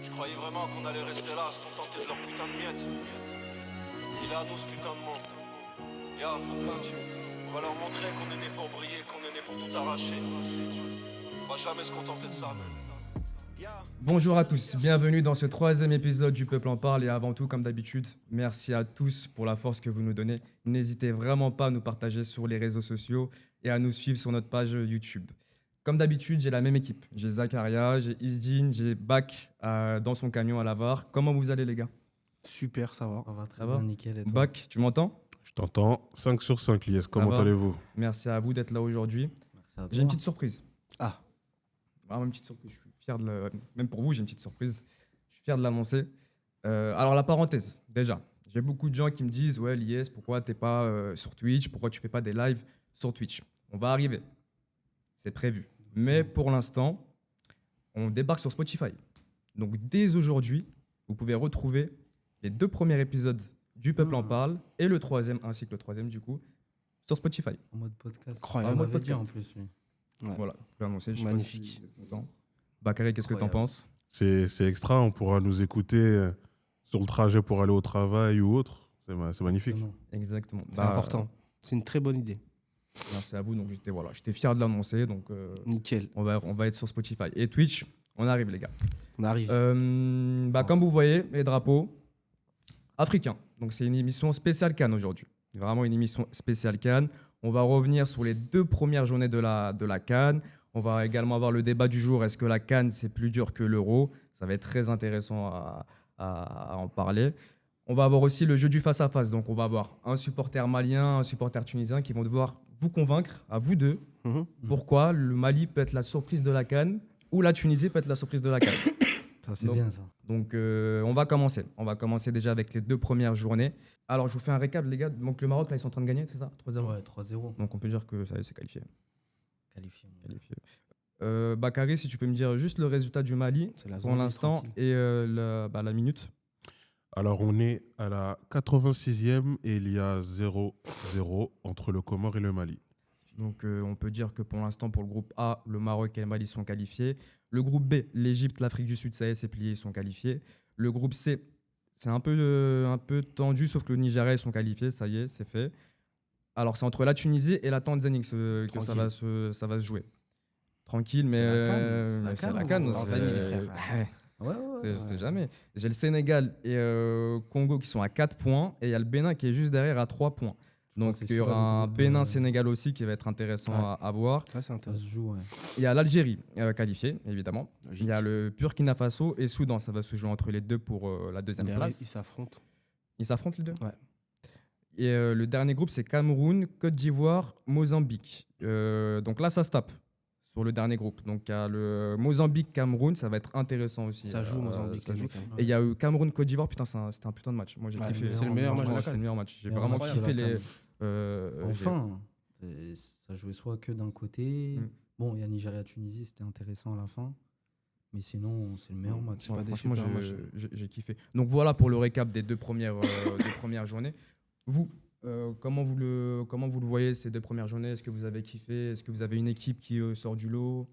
Je croyais vraiment qu'on allait rester là, se contenter de leur putain de miettes. Il est à 12 putains de monde. Ya, on va leur montrer qu'on est né pour briller, qu'on est né pour tout arracher. On va jamais se contenter de ça, man. Bonjour à tous, bienvenue dans ce 3e épisode du Peuple en parle et avant tout, comme d'habitude, merci à tous pour la force que vous nous donnez. N'hésitez vraiment pas à nous partager sur les réseaux sociaux et à nous suivre sur notre page YouTube. Comme d'habitude, j'ai la même équipe. J'ai Zakaria, j'ai Izdine, j'ai Bak dans son camion à Lavar. Comment vous allez les gars? Super, ça va. Ça va très Ça bien, va nickel. Et toi? Bak, tu m'entends? Je t'entends. 5 sur 5, Lies. Comment va allez-vous? Merci à vous d'être là aujourd'hui. Merci à toi. J'ai une petite surprise. Ah, Vraiment une petite surprise. Je suis fier même pour vous, j'ai une petite surprise. Je suis fier de l'annoncer. Alors la parenthèse, déjà, j'ai beaucoup de gens qui me disent ouais Lies, pourquoi t'es pas sur Twitch, pourquoi tu fais pas des lives sur Twitch? On va arriver, c'est prévu. Mais pour l'instant, on débarque sur Spotify. Donc dès aujourd'hui, vous pouvez retrouver les 2 premiers épisodes du Peuple en parle et le 3e ainsi que le 3e du coup sur Spotify. En mode podcast. Incroyable. On En mode m'avait dit podcast. en plus, lui. ouais. Voilà, je peux annoncer. Je sais pas Magnifique. si vous êtes content. Bakary, qu'est-ce que t'en Incroyable. penses? C'est extra. On pourra nous écouter sur le trajet pour aller au travail ou autre. C'est magnifique. Vraiment. Exactement. C'est important. C'est une très bonne idée. Merci à vous. Donc j'étais fier de l'annoncer. Donc Nickel. on va être sur Spotify et Twitch. On arrive les gars. On arrive. Comme vous voyez, les drapeaux africains. Donc c'est une émission spéciale Cannes aujourd'hui. Vraiment une émission spéciale Cannes. On va revenir sur les 2 premières journées de la Cannes. On va également avoir le débat du jour. Est-ce que la Cannes c'est plus dur que l'Euro? Ça va être très intéressant à en parler. On va avoir aussi le jeu du face-à-face. Donc, on va avoir un supporter malien, un supporter tunisien qui vont devoir vous convaincre, à vous deux, Mhm. pourquoi le Mali peut être la surprise de la CAN ou la Tunisie peut être la surprise de la CAN. Ça, c'est Donc- bien, ça. Donc, on va commencer. On va commencer déjà avec les 2 premières journées. Alors, je vous fais un récap, les gars. Donc, le Maroc, là, ils sont en train de gagner, c'est ça? 3-0. Ouais, 3-0. Donc, on peut dire que ça y est, c'est qualifié. Qualifié. Qualifié. Bakary, si tu peux me dire juste le résultat du Mali C'est la pour zombie, l'instant tranquille. et la minute. Alors, on est à la 86e et il y a 0-0 entre le Comore et le Mali. Donc, on peut dire que pour l'instant, pour le groupe A, le Maroc et le Mali sont qualifiés. Le groupe B, l'Égypte, l'Afrique du Sud, ça y est, c'est plié, ils sont qualifiés. Le groupe C, c'est un peu tendu, sauf que le Nigeria, ils sont qualifiés, ça y est, c'est fait. Alors, c'est entre la Tunisie et la Tanzanie que ça va se jouer. Tranquille, mais C'est la c'est CAN, la CAN. Tanzanie, les frères. Ouais, Ouais, ouais. c'est jamais. J'ai le Sénégal et Congo qui sont à 4 points et il y a le Bénin qui est juste derrière à 3 points. Donc, c'est il y aura celui-là, le un groupe, Bénin-Sénégal aussi qui va être intéressant Ouais. à voir. Ça, c'est Ça intéressant. se joue, ouais. Il y a l'Algérie qualifiée, évidemment. Logique. Il y a le Burkina Faso et Soudan. Ça va se jouer entre les 2 pour la 2e Derrière, place. ils s'affrontent. Ils s'affrontent les 2? Ouais. Et le dernier groupe, c'est Cameroun, Côte d'Ivoire, Mozambique. Donc là, ça se tape sur le dernier groupe. Donc il y a le Mozambique-Cameroun, ça va être intéressant aussi. Ça joue, Mozambique. ça les joue. mecs, hein. Et il y a eu Cameroun-Côte d'Ivoire, putain, c'était un putain de match. Moi, j'ai Ouais, kiffé. c'est le meilleur match de la Franchement, c'était CAN. le meilleur match. J'ai Meilleur vraiment match de kiffé la les. CAN. Enfin, ça jouait soit que d'un côté. Mm. Bon, il y a Nigeria-Tunisie, c'était intéressant à la fin. Mais sinon, c'est le meilleur match. C'est pas des franchement, super matchs. j'ai kiffé. Donc voilà pour le récap des 2 premières journées. Vous, comment vous le voyez ces 2 premières journées? Est-ce que vous avez kiffé? Est-ce que vous avez une équipe qui sort du lot?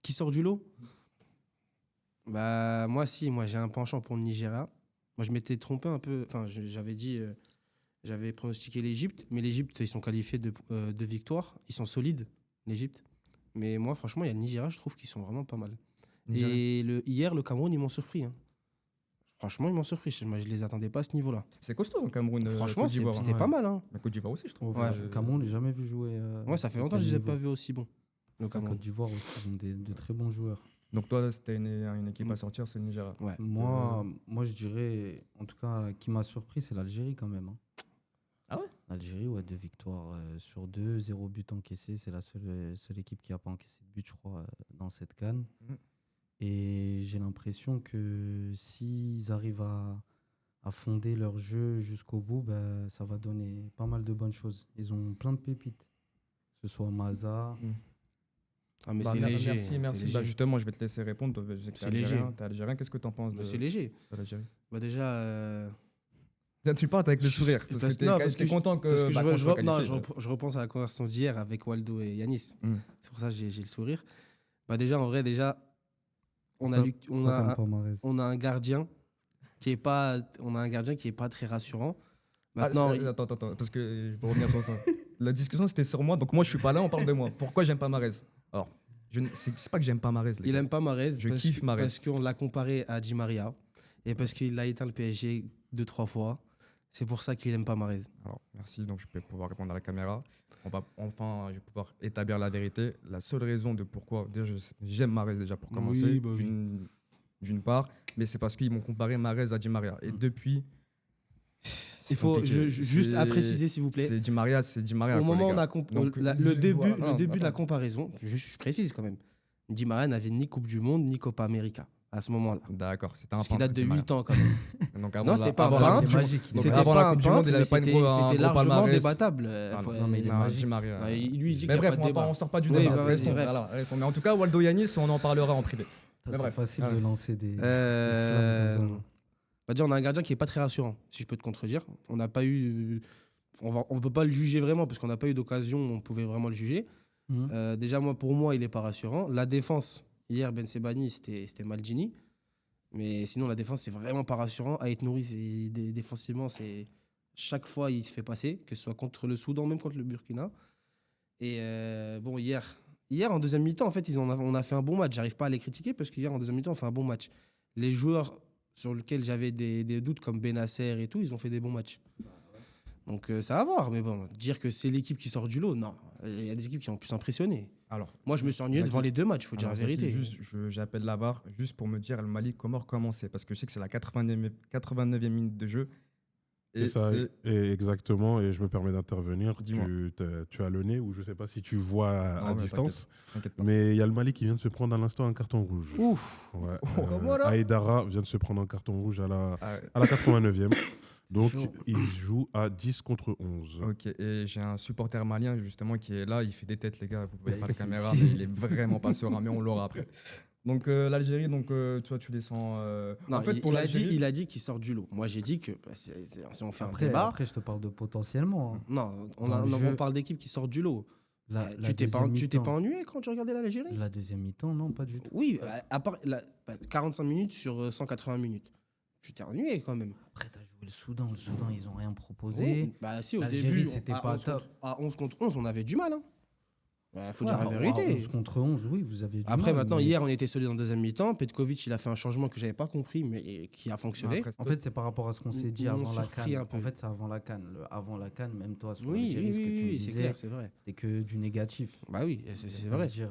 Qui sort du lot? Bah, moi, j'ai un penchant pour le Nigeria. Moi, je m'étais trompé un peu. Enfin, j'avais dit, j'avais pronostiqué l'Égypte, mais l'Égypte, ils sont qualifiés de victoire. Ils sont solides, l'Égypte. Mais moi, franchement, il y a le Nigeria, je trouve qu'ils sont vraiment pas mal. Nigeria. Et hier, le Cameroun, ils m'ont surpris. Hein. Franchement, ils m'ont surpris. Moi, je les attendais pas à ce niveau-là. C'est costaud, le Cameroun. Franchement, Côte d'Ivoire. c'était Ouais. pas mal. Hein. Mais Côte d'Ivoire aussi, je trouve. Ouais. Le Cameroun, j'ai jamais vu jouer. Ouais, ça fait longtemps que je les ai pas vus aussi bons. Le La Cameroun. Côte d'Ivoire aussi, ils ont de très bons joueurs. Donc toi, c'était une équipe à sortir, c'est le Nigeria. Ouais. Moi, je dirais, en tout cas, qui m'a surpris, c'est l'Algérie quand même. Hein. Ah ouais? L'Algérie, ouais, 2 victoires sur 2, 0 but encaissé. C'est la seule équipe qui n'a pas encaissé de but, je crois, dans cette CAN. Mhm. Et j'ai l'impression que s'ils arrivent à fonder leur jeu jusqu'au bout, bah, ça va donner pas mal de bonnes choses. Ils ont plein de pépites, que ce soit Maza. Ah, mais Bah, c'est léger. Merci, c'est merci. léger. Bah, justement, je vais te laisser répondre. Toi, je sais que C'est t'es algérien. léger. T'es algérien, qu'est-ce que t'en penses Mais c'est léger. de l'Algérie? Bah, déjà. Tiens, tu parles avec le Je- sourire. Parce parce- que non, t'es parce que je- content que Parce que Macron soit non, qualifié. je repense à la conversation d'hier avec Waldo et Yanis. Mm. C'est pour ça que j'ai le sourire. Bah déjà, en vrai, déjà, on a, Stop. Luc- on Toi, a t'aimes un- pas Mahrez. on a un gardien qui est pas, on a un gardien qui est pas très rassurant. Ah, Maintenant, attends, parce que je vais revenir sur ça. La discussion, c'était sur moi, donc moi, je suis pas là, on parle de moi. Pourquoi j'aime pas Mahrez? Alors, c'est pas que j'aime pas Mahrez, les il gars. aime pas Mahrez Je parce, kiffe Mahrez. parce qu'on l'a comparé à Di Maria et parce qu'il a éteint le PSG 2-3 fois. C'est pour ça qu'il aime pas Mahrez. Alors, merci, donc je peux pouvoir répondre à la caméra. Je vais pouvoir établir la vérité. La seule raison de pourquoi, déjà, j'aime Mahrez déjà pour commencer, Oui, bah oui. d'une part, mais c'est parce qu'ils m'ont comparé Mahrez à Di Maria. Et depuis, c'est Il faut compliqué. juste à préciser, s'il vous plaît. C'est Di Maria, Au moment où on a Donc, le début, voilà, le non, début de la attends. comparaison, je précise quand même. Di Maria n'avait ni Coupe du Monde ni Copa América à ce moment-là. D'accord, c'était un Parce qu'il peintre, date de Di Maria. 8 ans quand même. Donc, Non, c'était pas un avant la peintre. Coupe du Monde. Magique. Donc, C'était avant pas la un Coupe du Monde, peintre, il mais avait pas un c'était gros largement palmarès. débattable. Non, mais il est non, magique. Di Maria. Non, lui, il dit Mais qu'il n'y a bref, pas de débat. on sort pas du Oui, débat. bah, vas-y, Restons, bref. voilà, restons. Mais en tout cas, Waldo Yanis, on en parlera en privé. Ça, Mais C'est bref. facile Ah. de lancer des flammes Euh, comme ça. On va dire, on a un gardien qui est pas très rassurant, si je peux te contredire. On n'a pas eu, on peut pas le juger vraiment parce qu'on n'a pas eu d'occasion où on pouvait vraiment le juger. Mhm. Déjà, pour moi, il est pas rassurant. La défense, hier, Ben Sebani, c'était Maldini. Mais sinon, la défense, c'est vraiment pas rassurant. Ait Nouri, défensivement, chaque fois, il se fait passer, que ce soit contre le Soudan, même contre le Burkina. Et bon, hier, en deuxième mi-temps, en fait, on a fait un bon match. J'arrive pas à les critiquer parce qu'hier, en deuxième mi-temps, on fait un bon match. Les joueurs sur lesquels j'avais des doutes, comme Benasser et tout, ils ont fait des bons matchs. Donc, ça va voir. Mais bon, dire que c'est l'équipe qui sort du lot, non. Il y a des équipes qui ont pu s'impressionner. Alors, Moi, je me suis ennuyé Zaki. devant les deux matchs, il faut dire la Alors, Zaki, vérité. j'appelle la VAR juste pour me dire le Mali comment commencer parce que je sais que c'est la 89e minute de jeu. Et ça, et exactement, et je me permets d'intervenir. Dis-moi. Tu as le nez, ou je ne sais pas si tu vois à Non, mais distance, t'inquiète pas. mais il y a le Mali qui vient de se prendre à l'instant un carton rouge. Ouf. Ouais, Comment là Aïdara vient de se prendre un carton rouge à la Ah ouais. 89e. Donc, chaud. il joue à 10 contre 11. Ok, et j'ai un supporter malien justement qui est là, il fait des têtes les gars, vous voyez Bah, pas la c'est- caméra, c'est- mais il est vraiment pas serein, mais on l'aura après. Donc l'Algérie, donc toi tu les sens... Non, en fait, pour l'Algérie... il a dit qu'il sort du lot. Moi, j'ai dit que si on fait un Après, débat. après, je te parle de potentiellement. hein. Non, dans le on jeu- parle d'équipe qui sort du lot. La Tu t'es pas deuxième mi-temps. ennuyé quand tu regardais l'Algérie? La deuxième mi-temps, non, pas du tout. Oui, à part 45 minutes sur 180 minutes. Tu t'es ennuyé quand même. Après, t'as joué le Soudan. Le Soudan, ils ont rien proposé. Oui, bah si, au l'Algérie, début, c'était à pas 11 top. à 11 contre 11, on avait du mal. Hein. Faut dire la Ouais, vérité. 11 contre 11, oui, vous avez du Après, mal, maintenant, mais- hier, on était solide en deuxième mi-temps. Petkovic, il a fait un changement que j'avais pas compris, mais qui a fonctionné. Après, En fait, c'est par rapport à ce qu'on s'est dit Ils m'ont avant la surpris CAN. un peu. En fait, c'est avant la CAN. Avant la CAN, même toi, sur Oui, l'Algérie, ce que tu me c'est disais, clair, c'est vrai. c'était que du négatif. Bah oui, c'est Ça veut vrai. dire,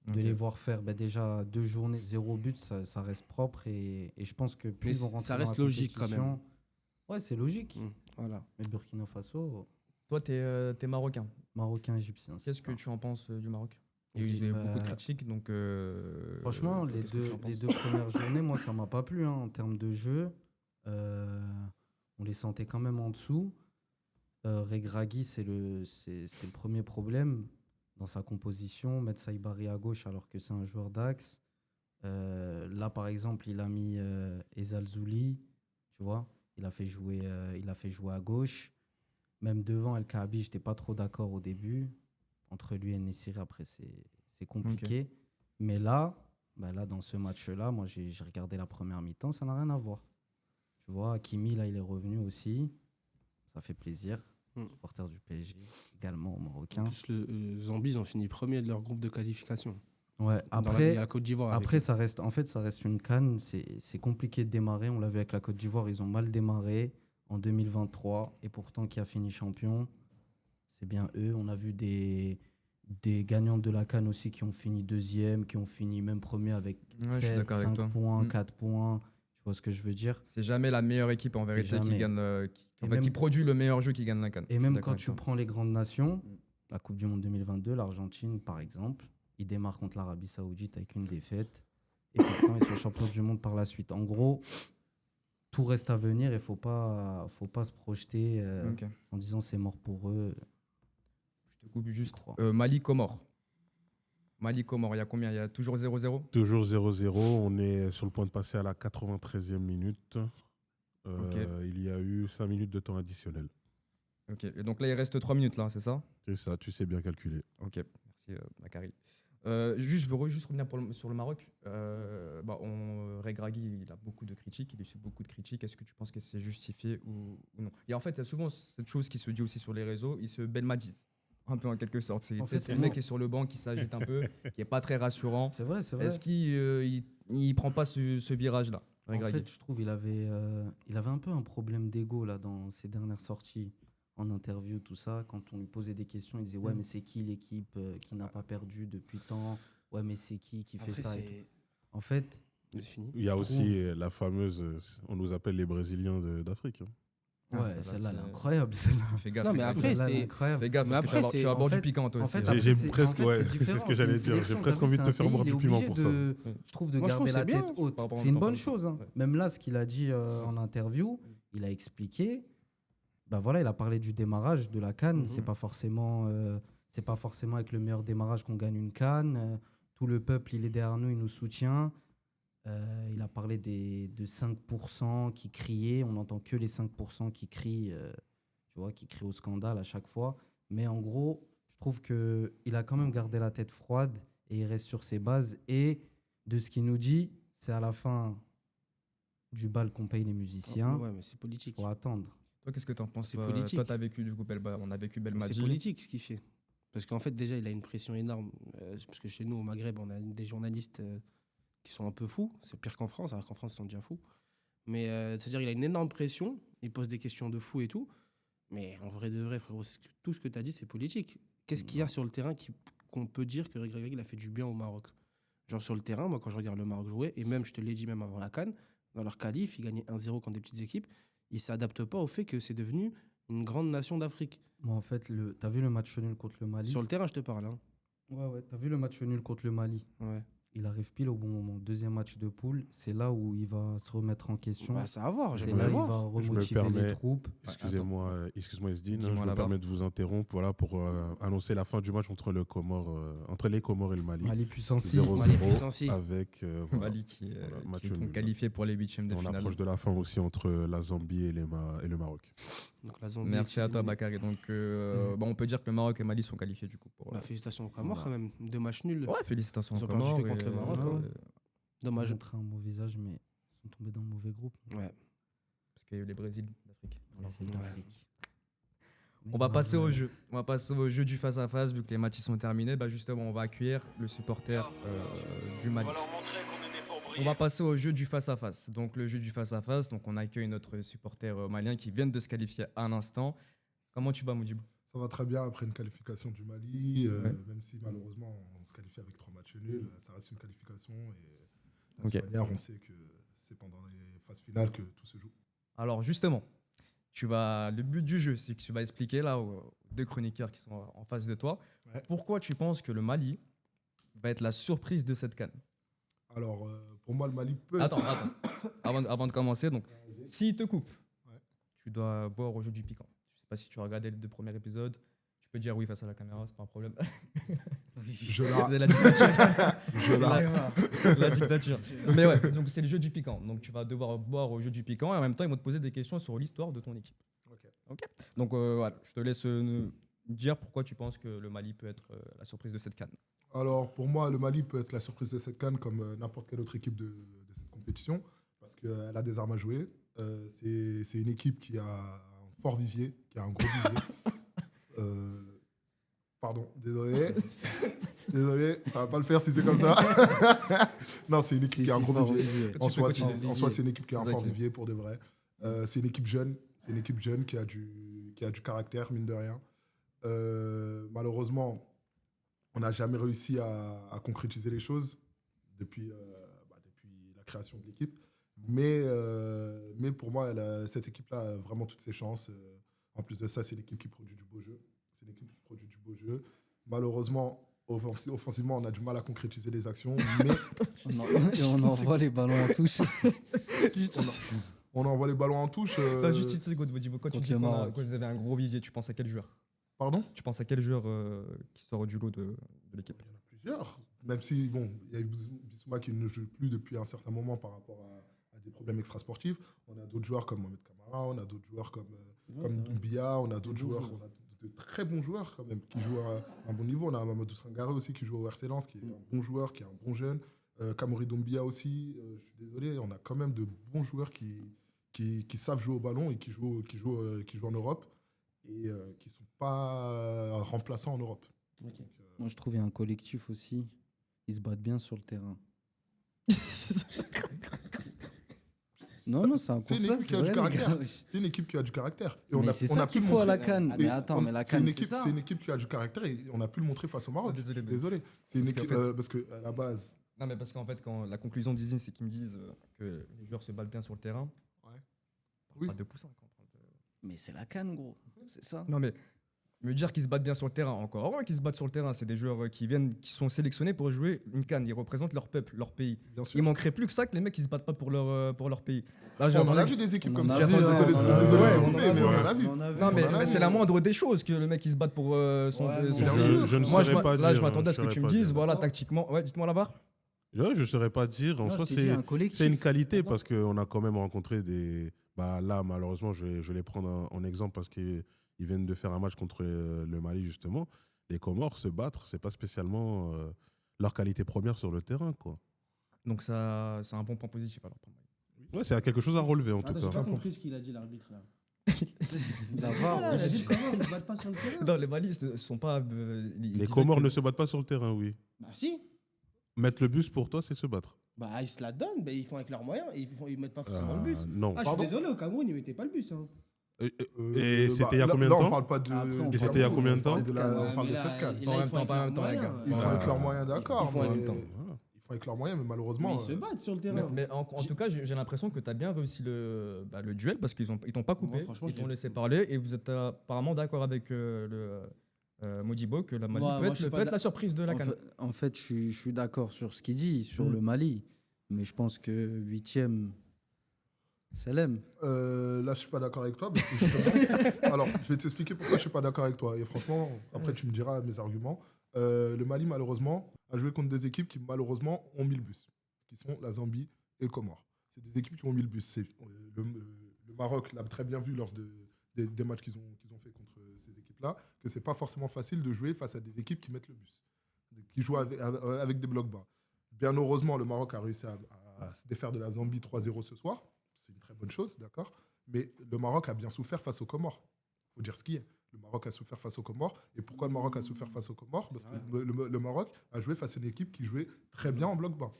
Ok. de les voir faire déjà 2 journées, 0 but, ça reste propre. Et je pense que plus Mais ils vont rentrer ça dans reste la logique quand même. compétition- Ouais, c'est logique. Voilà. Mais Burkina Faso, Toi t'es marocain, Marocain, Égyptien. c'est qu'est-ce que ça. tu en penses du Maroc? Ok, Il y a eu bah, beaucoup de critiques, donc... Franchement, toi, qu'est-ce que tu en les penses 2 premières journées, moi, ça m'a pas plu hein, en termes de jeu. On les sentait quand même en dessous. Regragui, c'était le premier problème dans sa composition. Mettre Saïbari à gauche alors que c'est un joueur d'axe. Là, par exemple, il a mis Ezal Zouli, tu vois. Il a fait jouer à gauche. Même devant El Kaabi, je n'étais pas trop d'accord au début. Entre lui et Nessiri, après, c'est compliqué. Mais là, dans ce match-là, moi, j'ai regardé la première mi-temps, ça n'a rien à voir. Tu vois, Hakimi, là, il est revenu aussi. Ça fait plaisir. Supporter du PSG, également marocain. En plus, le Zambie, ils ont fini premier de leur groupe de qualification. Ouais, Il y a après, la Côte d'Ivoire. avec après eux. ça reste une CAN. C'est compliqué de démarrer. On l'a vu avec la Côte d'Ivoire, ils ont mal démarré en 2023. Et pourtant, qui a fini champion, c'est bien eux. On a vu des gagnants de la CAN aussi qui ont fini deuxième, qui ont fini même premier avec Ouais, je suis 7, d'accord avec 5 toi. points, Mm. 4 points. Tu vois ce que je veux dire? C'est jamais la meilleure équipe en C'est vérité qui jamais. gagne, Et qui même- produit le meilleur jeu qui gagne la CAN. Et même quand tu prends les grandes nations, la Coupe du Monde 2022, l'Argentine par exemple, ils démarrent contre l'Arabie Saoudite avec une défaite. Et pourtant, ils sont champions du monde par la suite. En gros, tout reste à venir et il ne faut pas se projeter Ok. en disant c'est mort pour eux. Je te coupe juste. crois. Mali-Comore. Mali-Comore, il y a combien? Il y a toujours 0-0? Toujours 0-0. On est sur le point de passer à la 93e minute. Ok. Il y a eu 5 minutes de temps additionnel. Ok. Et donc là, il reste 3 minutes, là, c'est ça? C'est ça, tu sais bien calculer. Ok. Merci, Bakary. Juste, je veux juste revenir sur le Maroc. Regragui, il a beaucoup de critiques, il a reçu beaucoup de critiques. Est-ce que tu penses que c'est justifié ou non? Et en fait, il y a souvent cette chose qui se dit aussi sur les réseaux, ils se belmadisent, un peu en quelque sorte. En fait, C'est le mec qui est sur le banc, qui s'agite un peu, qui est pas très rassurant. C'est vrai, c'est vrai. Est-ce qu'il prend pas ce virage-là, En Regragui? fait, je trouve qu'il avait un peu un problème d'ego là dans ses dernières sorties en interview, tout ça. Quand on lui posait des questions, il disait ouais, mais c'est qui l'équipe qui n'a pas perdu depuis tant? Ouais, mais c'est qui fait Après, ça et tout. c'est En fait, c'est fini. Il y a Je aussi la fameuse, on nous appelle les Brésiliens d'Afrique. Ah, ouais, celle-là, celle-là, elle est c'est- incroyable. Celle-là, Fais gaffe. Non, mais fais gaffe. après, Celle-là, elle est c'est- incroyable. Fais gaffe, Mais parce que tu vas après, avoir- tu vas c'est- boire en du fait- piquant, toi En aussi. fait, hein. après, J'ai c'est- presque- en fait, ouais, c'est c'est ce différent, que j'allais une dire. J'ai sélection, presque t'as vu, envie de c'est te un faire pays, boire il est du piment obligé pour ça. Je trouve de Moi, je trouve garder que la c'est bien. tête haute. Par rapport à C'est une ton bonne temps. chose. Hein. Ouais. Même là, ce qu'il a dit en interview, il a expliqué. Bah voilà, il a parlé du démarrage de la CAN. Mhm. C'est pas forcément avec le meilleur démarrage qu'on gagne une CAN. Tout le peuple, il est derrière nous, il nous soutient. Il a parlé de 5% qui criaient. On n'entend que les 5% qui crient, tu vois, qui crient au scandale à chaque fois. Mais en gros, je trouve qu'il a quand même gardé la tête froide et il reste sur ses bases. Et de ce qu'il nous dit, c'est à la fin du bal qu'on paye les musiciens. Ouais, mais c'est politique. Faut attendre. Toi, qu'est-ce que t'en penses? C'est toi, politique. Toi, t'as vécu du coup on a vécu C'est Belmadi. politique ce qu'il fait. Parce qu'en fait, déjà, il a une pression énorme. Parce que chez nous, au Maghreb, on a des journalistes qui sont un peu fous. C'est pire qu'en France, alors qu'en France, ils sont déjà fous. Mais c'est-à-dire, il a une énorme pression. Il pose des questions de fou et tout. Mais en vrai de vrai, frérot, tout ce que tu as dit, c'est politique. Qu'est-ce qu'il y a sur le terrain qu'on peut dire que Regragui, il a fait du bien au Maroc? Genre sur le terrain, moi, quand je regarde le Maroc jouer, et même, je te l'ai dit même avant la CAN, dans leur qualif, ils gagnaient 1-0 contre des petites équipes. Ils ne s'adaptent pas au fait que c'est devenu une grande nation d'Afrique. Moi, en fait, t'as vu le match nul contre le Mali? Sur le terrain, je te parle. Hein. Ouais, t'as vu le match nul contre le Mali? Ouais. Il arrive pile au bon moment. Deuxième match de poule, c'est là où il va se remettre en question. Bah, ça va voir, C'est j'aimerais là où il voir. va Je me remotiver les permets- troupes. Excusez-moi, Esdine, Dis-moi je me là-bas. permets de vous interrompre voilà, pour annoncer la fin du match entre les Comores et le Mali. Mali puissance 0-0 Mali puissance six. avec voilà. Mali qui Voilà, qui match sont nul. qualifiés pour les huitièmes de On finale. approche de la fin aussi entre la Zambie et le Maroc. Donc, la Zambie Merci est à toi, éliminée. Bakary. Donc, on peut dire que le Maroc et Mali sont qualifiés du coup. Pour, Bah, félicitations aux Comores voilà. quand même. 2 matchs nuls. Ouais, félicitations Ils aux ont perdu Comores. contre le Maroc, hein. Dommage. Ils ont montré un mauvais visage, mais ils sont tombés dans le mauvais groupe. Ouais. Parce qu'il y a eu les Brésil d'Afrique. C'est Ouais. l'Afrique. On va passer au jeu. On va passer au jeu du face-à-face. Vu que les matchs ils sont terminés, bah justement, on va accueillir le supporter du On Mali. va leur montrer qu'on est né pour briller. On va passer au jeu du face-à-face. Donc, le jeu du face-à-face. Donc, on accueille notre supporter malien qui vient de se qualifier à l'instant. Comment tu vas, Moudjibou? Ça va très bien après une qualification du Mali, Ouais. même si malheureusement on se qualifie avec 3 matchs nuls, ça reste une qualification et de Ok. toute manière on sait que c'est pendant les phases finales que tout se joue. Alors, justement, le but du jeu, c'est que tu vas expliquer là aux deux chroniqueurs qui sont en face de toi Ouais. pourquoi tu penses que le Mali va être la surprise de cette CAN. Alors pour moi le Mali peut... Attends. Avant de commencer, donc, s'il te coupe, Ouais. tu dois boire au jeu du piquant. Je sais pas si tu as regardé les 2 premiers épisodes. Tu peux dire oui face à la caméra, c'est pas un problème. Je la... C'est la dictature. je la- C'est la dictature. Mais ouais, donc c'est le jeu du piquant. Donc tu vas devoir boire au jeu du piquant et en même temps ils vont te poser des questions sur l'histoire de ton équipe. Ok. Donc voilà, je te laisse dire pourquoi tu penses que le Mali peut être la surprise de cette CAN. Alors pour moi le Mali peut être la surprise de cette CAN comme n'importe quelle autre équipe de cette compétition parce qu'elle a des armes à jouer. C'est une équipe qui a un fort vivier, qui a un gros vivier. Pardon, désolé. Désolé, ça va pas le faire si c'est comme ça. Non, c'est une équipe qui a un gros vivier. En soi, c'est une équipe qui a un fort vivier pour de vrai. C'est une équipe jeune. C'est une équipe jeune qui a du caractère, mine de rien. Malheureusement, on n'a jamais réussi à concrétiser les choses depuis la création de l'équipe. Mais pour moi, cette équipe-là a vraiment toutes ses chances. En plus de ça, c'est l'équipe qui produit du beau jeu. C'est l'équipe qui produit du beau jeu. Malheureusement, offensivement, on a du mal à concrétiser les actions. Mais Et on envoie les ballons en touche. on envoie les ballons en touche. Juste une seconde, Moudjibou. Quand tu contre dis le Maroc. que vous avez un gros vivier, tu penses à quel joueur? Pardon? Tu penses à quel joueur qui sort du lot de l'équipe? Il y en a plusieurs. Même si, bon, il y a eu Bissouma qui ne joue plus depuis un certain moment par rapport à des problèmes extrasportifs. On a d'autres joueurs comme Mohamed Kamara, on a d'autres joueurs comme Doumbia, on a d'autres joueurs de très bons joueurs quand même, qui jouent à un bon niveau. On a Mamadou Sangaré aussi qui joue au RC Lens, qui est un bon joueur, qui est un bon jeune. Kamori Doumbia aussi, je suis désolé, on a quand même de bons joueurs qui savent jouer au ballon et qui jouent en Europe et qui ne sont pas remplaçants en Europe. Ok. Donc, Moi, je trouve qu'il y a un collectif aussi. Ils se battent bien sur le terrain. Non, c'est un c'est une constat, équipe qui c'est a du vrai, les caractère. gars, wesh. C'est une équipe qui a du caractère. Et Mais c'est on ça a pu qu'il le faut à la montrer. CAN. Mais Et attends, mais la c'est CAN, une c'est équipe, ça. c'est une équipe qui a du caractère et on a pu le montrer face au Maroc. Oh, désolé, mais- Désolé. C'est une Parce qu'en équipe fait- parce que à la base. Non, mais parce qu'en fait, quand la conclusion d'Izine, c'est qu'ils me disent que les joueurs se battent bien sur le terrain. Ouais. Oui. Pas 2 quand on parle de- Mais c'est la CAN, gros. C'est ça. Non, mais me dire qu'ils se battent bien sur le terrain, encore heureux qu'ils se battent sur le terrain. C'est des joueurs qui sont sélectionnés pour jouer une CAN. Ils représentent leur peuple, leur pays. Bien sûr. Il manquerait plus que ça que les mecs qui se battent pas pour leur pays. Là, On en a vu des équipes on comme en ça. a vu, Désolé on en a désolé vu, de te on en couper, a mais vu. on en a vu. Non, mais, On en a mais vu. c'est la moindre des choses que le mec il se batte pour son. Ouais, bon. son- Je ne Moi, saurais pas là, je dire, m'attendais à ce je que tu me saurais pas dises, dire. voilà, tactiquement. Ouais, dites-moi là-bas. Je ne saurais pas dire. En Non, soi, je t'ai dit, un collectif. c'est une qualité Pardon. parce qu'on a quand même rencontré des. Bah, là, malheureusement, je vais les prendre en exemple parce qu'ils viennent de faire un match contre le Mali, justement. Les Comores, se battre, c'est pas spécialement leur qualité première sur le terrain, quoi. Donc, ça, c'est un bon point positif alors pour moi. Ouais, c'est quelque chose à relever, en tout Attends, j'ai cas. pas compris ce qu'il a dit, l'arbitre, là. La VAR, Voilà, il a ouais. dit comment ils se battent pas sur le terrain. Non, les Mali ne sont pas. Les Comores ne se battent pas sur le terrain, oui. Bah si. Mettre le bus pour toi, c'est se battre. Bah ils se la donnent, mais ils font avec leurs moyens. Ils mettent pas forcément le bus. Non. Ah, je Pardon suis désolé, au Cameroun, ils mettaient pas le bus. Hein. Et c'était il y a là- combien de là, temps on parle pas de. Après, on Et c'était il y a combien de temps On parle de cette canne. Et En là, même ils font temps, pas en avec même temps, leurs les moyens. gars. Ils font avec leurs moyens, Ils d'accord. font avec mais- le temps. Voilà. Ils font avec leurs moyens, mais malheureusement. Mais ils se battent sur le terrain. Mais en tout cas, j'ai l'impression que tu as bien réussi le duel parce qu'ils t'ont pas coupé, Ouais, franchement, ils je t'ont l'ai- laissé parler et vous êtes apparemment d'accord avec Modibo que la Mali Ouais, moi, je suis pas peut être la surprise de la CAN. En fait, je suis d'accord sur ce qu'il dit, sur le Mali. Mais je pense que 8e, c'est l'aime. Là, je suis pas d'accord avec toi. Parce que justement- Alors, je vais t'expliquer pourquoi je suis pas d'accord avec toi. Et franchement, après, tu me diras mes arguments. Le Mali, malheureusement, a joué contre des équipes qui, malheureusement, ont mis le bus, qui sont la Zambie et Comores. C'est des équipes qui ont mis le bus. Le Maroc l'a très bien vu lors des matchs qu'ils ont fait contre ces équipes-là, que c'est pas forcément facile de jouer face à des équipes qui mettent le bus, qui jouent avec des blocs bas. Bien heureusement, le Maroc a réussi à se défaire de la Zambie 3-0 ce soir. C'est une très bonne chose, d'accord. Mais le Maroc a bien souffert face aux Comores. Il faut dire ce qui est. Le Maroc a souffert face aux Comores. Et pourquoi le Maroc a souffert face aux Comores? Parce que le Maroc a joué face à une équipe qui jouait très bien en bloc bas.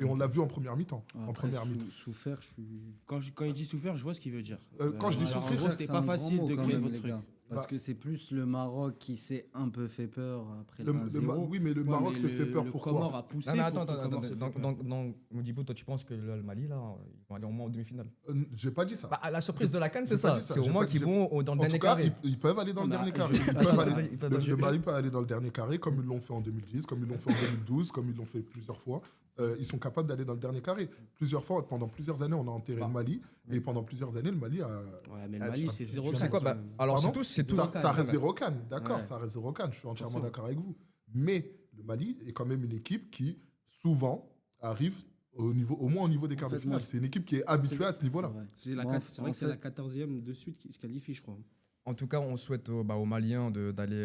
Et on l'a vu en première mi-temps. En Après, première mi-temps. souffert, je suis. Quand il dit souffert, je vois ce qu'il veut dire. Quand je dis Alors, en souffrir, gros, c'était c'est pas un grand facile mot de quand créer même, votre les truc. gars. Parce Bah. que c'est plus le Maroc qui s'est un peu fait peur après le Le- 1-0. oui, mais le Ouais, Maroc mais s'est fait peur. le Pourquoi? Comore a poussé. Non, mais pour attends, que le Comore se fait peur. donc, Modibo, toi tu penses que le Mali, là, ils vont aller au moins en demi-finale? J'ai pas dit ça. Bah, la surprise de la CAN, c'est J'ai pas ça. dit ça, C'est au j'ai moins pas dit- qu'ils vont dans le En dernier tout cas, carré. ils peuvent aller dans le Ah, dernier bah, carré. je- Ils attends, peuvent attends, aller- ils peuvent- Le Mali peut aller dans le dernier carré, comme ils l'ont fait en 2010, comme ils l'ont fait en 2012, comme ils l'ont fait plusieurs fois. Ils sont capables d'aller dans le dernier carré. Plusieurs fois, pendant plusieurs années, on a enterré le Mali. Et pendant plusieurs années, le Mali a. Ouais, mais le Ah, Mali, tu- c'est tu 0 sais quoi, bah, alors c'est Pardon tout. C'est tout. Ça reste 0 CAN, d'accord, Ouais. ça reste 0 CAN, je suis entièrement Attention. d'accord avec vous. Mais le Mali est quand même une équipe qui, souvent, arrive au moins au niveau des quarts de fait, finale. moi, C'est une équipe qui est habituée à ce niveau-là. C'est Moi, vrai que c'est en la fait- 14e de suite qui se qualifie, je crois. En tout cas, on souhaite aux Maliens d'aller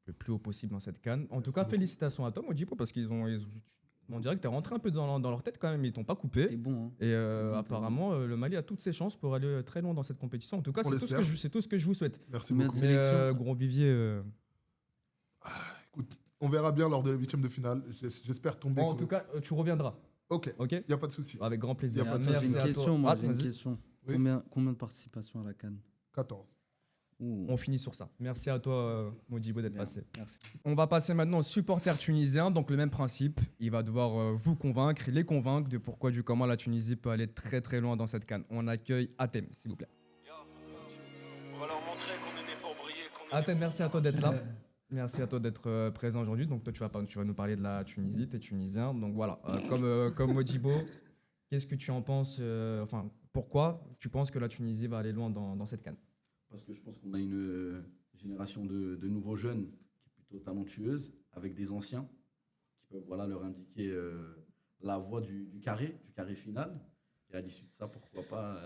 le plus haut possible dans cette CAN. En tout cas, beaucoup. félicitations à toi, Modibo, parce on dirait que tu es rentré un peu dans leur tête quand même. Ils t'ont pas T'es coupé. bon, hein. Et bon, apparemment, le Mali a toutes ses chances pour aller très loin dans cette compétition. En tout cas, On c'est tout, l'espère. c'est tout ce que je vous souhaite. Merci Combien beaucoup. de sélection. Mais gros vivier. Écoute, on verra bien lors de la 8e de finale. J'espère tomber. Bon, en tout cas, tu reviendras. Ok, Ok. il n'y a pas de souci. Avec grand plaisir. Y a pas de Attends, souci. j'ai une Merci à toi. question, moi, Ah, j'ai une vas-y. question. Oui. Combien de participations à la CAN 14. Ouh. On finit sur ça. Merci à toi, Modibo, d'être Bien, passé. Merci. On va passer maintenant au supporter tunisien. Donc, le même principe. Il va devoir vous convaincre, les convaincre de pourquoi, du comment la Tunisie peut aller très très loin dans cette CAN. On accueille Atem, s'il vous plaît. On va leur montrer qu'on est né pour briller. qu'on est né Atem, pour merci tout à toi d'être arracher. là. Merci à toi d'être présent aujourd'hui. Donc, toi, tu vas nous parler de la Tunisie. Tu es tunisien. Donc, voilà. Comme Modibo, qu'est-ce que tu en penses enfin, pourquoi tu penses que la Tunisie va aller loin dans cette CAN? Parce que je pense qu'on a une génération de nouveaux jeunes qui est plutôt talentueuse, avec des anciens qui peuvent voilà, leur indiquer la voie du carré final. Et à l'issue de ça, pourquoi pas